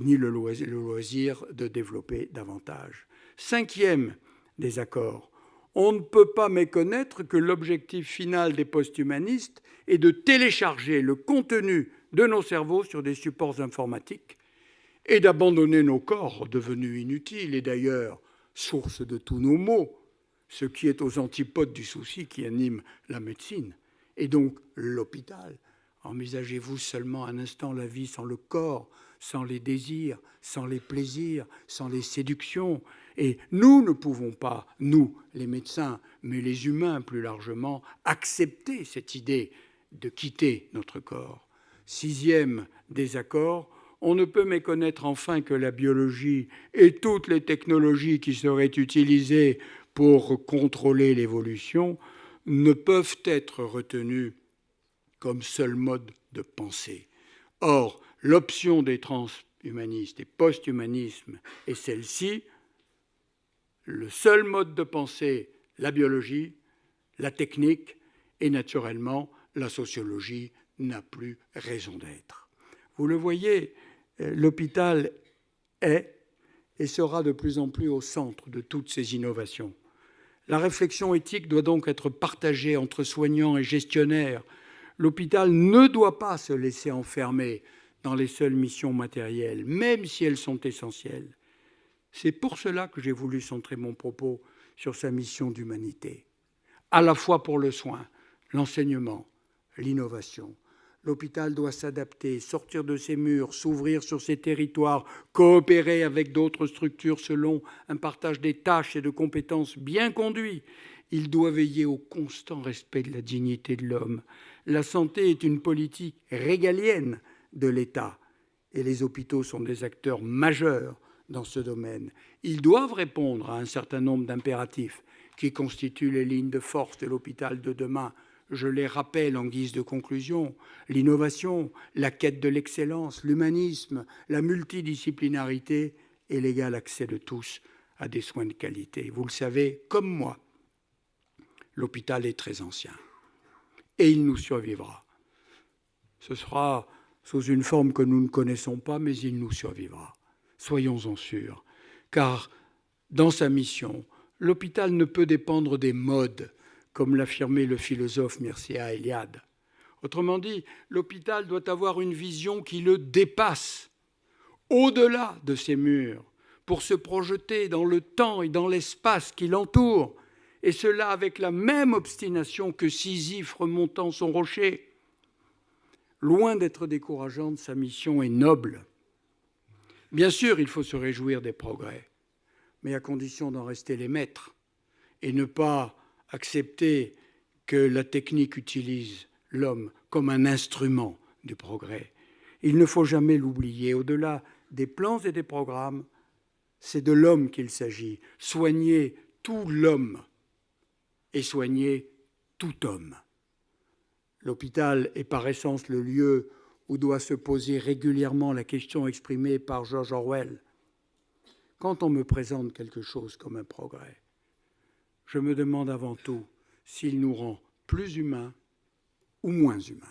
ni le loisir de développer davantage. 5e désaccord. On ne peut pas méconnaître que l'objectif final des post-humanistes est de télécharger le contenu de nos cerveaux sur des supports informatiques et d'abandonner nos corps devenus inutiles et d'ailleurs source de tous nos maux, ce qui est aux antipodes du souci qui anime la médecine et donc l'hôpital. Envisagez-vous seulement un instant la vie sans le corps, sans les désirs, sans les plaisirs, sans les séductions. Et nous ne pouvons pas, nous, les médecins, mais les humains plus largement, accepter cette idée de quitter notre corps. 6e désaccord, on ne peut méconnaître enfin que la biologie et toutes les technologies qui seraient utilisées pour contrôler l'évolution ne peuvent être retenues comme seul mode de pensée. Or, l'option des transhumanistes et post-humanisme est celle-ci, le seul mode de pensée, la biologie, la technique et naturellement la sociologie n'a plus raison d'être. Vous le voyez, l'hôpital est et sera de plus en plus au centre de toutes ces innovations. La réflexion éthique doit donc être partagée entre soignants et gestionnaires. L'hôpital ne doit pas se laisser enfermer dans les seules missions matérielles, même si elles sont essentielles. C'est pour cela que j'ai voulu centrer mon propos sur sa mission d'humanité, à la fois pour le soin, l'enseignement, l'innovation. L'hôpital doit s'adapter, sortir de ses murs, s'ouvrir sur ses territoires, coopérer avec d'autres structures selon un partage des tâches et de compétences bien conduit. Il doit veiller au constant respect de la dignité de l'homme. La santé est une politique régalienne de l'État et les hôpitaux sont des acteurs majeurs dans ce domaine. Ils doivent répondre à un certain nombre d'impératifs qui constituent les lignes de force de l'hôpital de demain. Je les rappelle en guise de conclusion, l'innovation, la quête de l'excellence, l'humanisme, la multidisciplinarité et l'égal accès de tous à des soins de qualité. Vous le savez, comme moi, l'hôpital est très ancien et il nous survivra. Ce sera sous une forme que nous ne connaissons pas, mais il nous survivra. Soyons-en sûrs, car dans sa mission, l'hôpital ne peut dépendre des modes, comme l'affirmait le philosophe Mircea Eliade. Autrement dit, l'hôpital doit avoir une vision qui le dépasse, au-delà de ses murs, pour se projeter dans le temps et dans l'espace qui l'entoure, et cela avec la même obstination que Sisyphe remontant son rocher. Loin d'être décourageante, sa mission est noble. Bien sûr, il faut se réjouir des progrès, mais à condition d'en rester les maîtres et ne pas accepter que la technique utilise l'homme comme un instrument du progrès. Il ne faut jamais l'oublier. Au-delà des plans et des programmes, c'est de l'homme qu'il s'agit. Soigner tout l'homme et soigner tout homme. L'hôpital est par essence le lieu où doit se poser régulièrement la question exprimée par George Orwell. Quand on me présente quelque chose comme un progrès, je me demande avant tout s'il nous rend plus humains ou moins humains.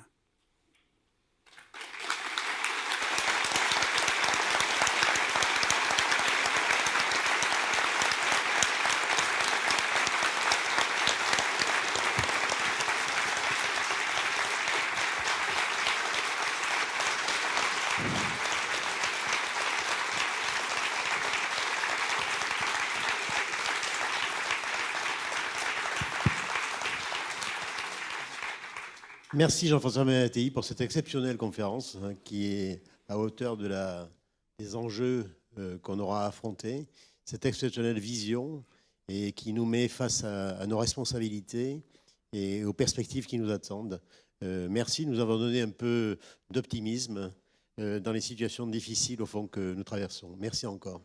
Merci Jean-François Mattei pour cette exceptionnelle conférence qui est à hauteur des enjeux qu'on aura à affronter, cette exceptionnelle vision et qui nous met face à nos responsabilités et aux perspectives qui nous attendent. Merci, nous avons donné un peu d'optimisme dans les situations difficiles au fond que nous traversons. Merci encore.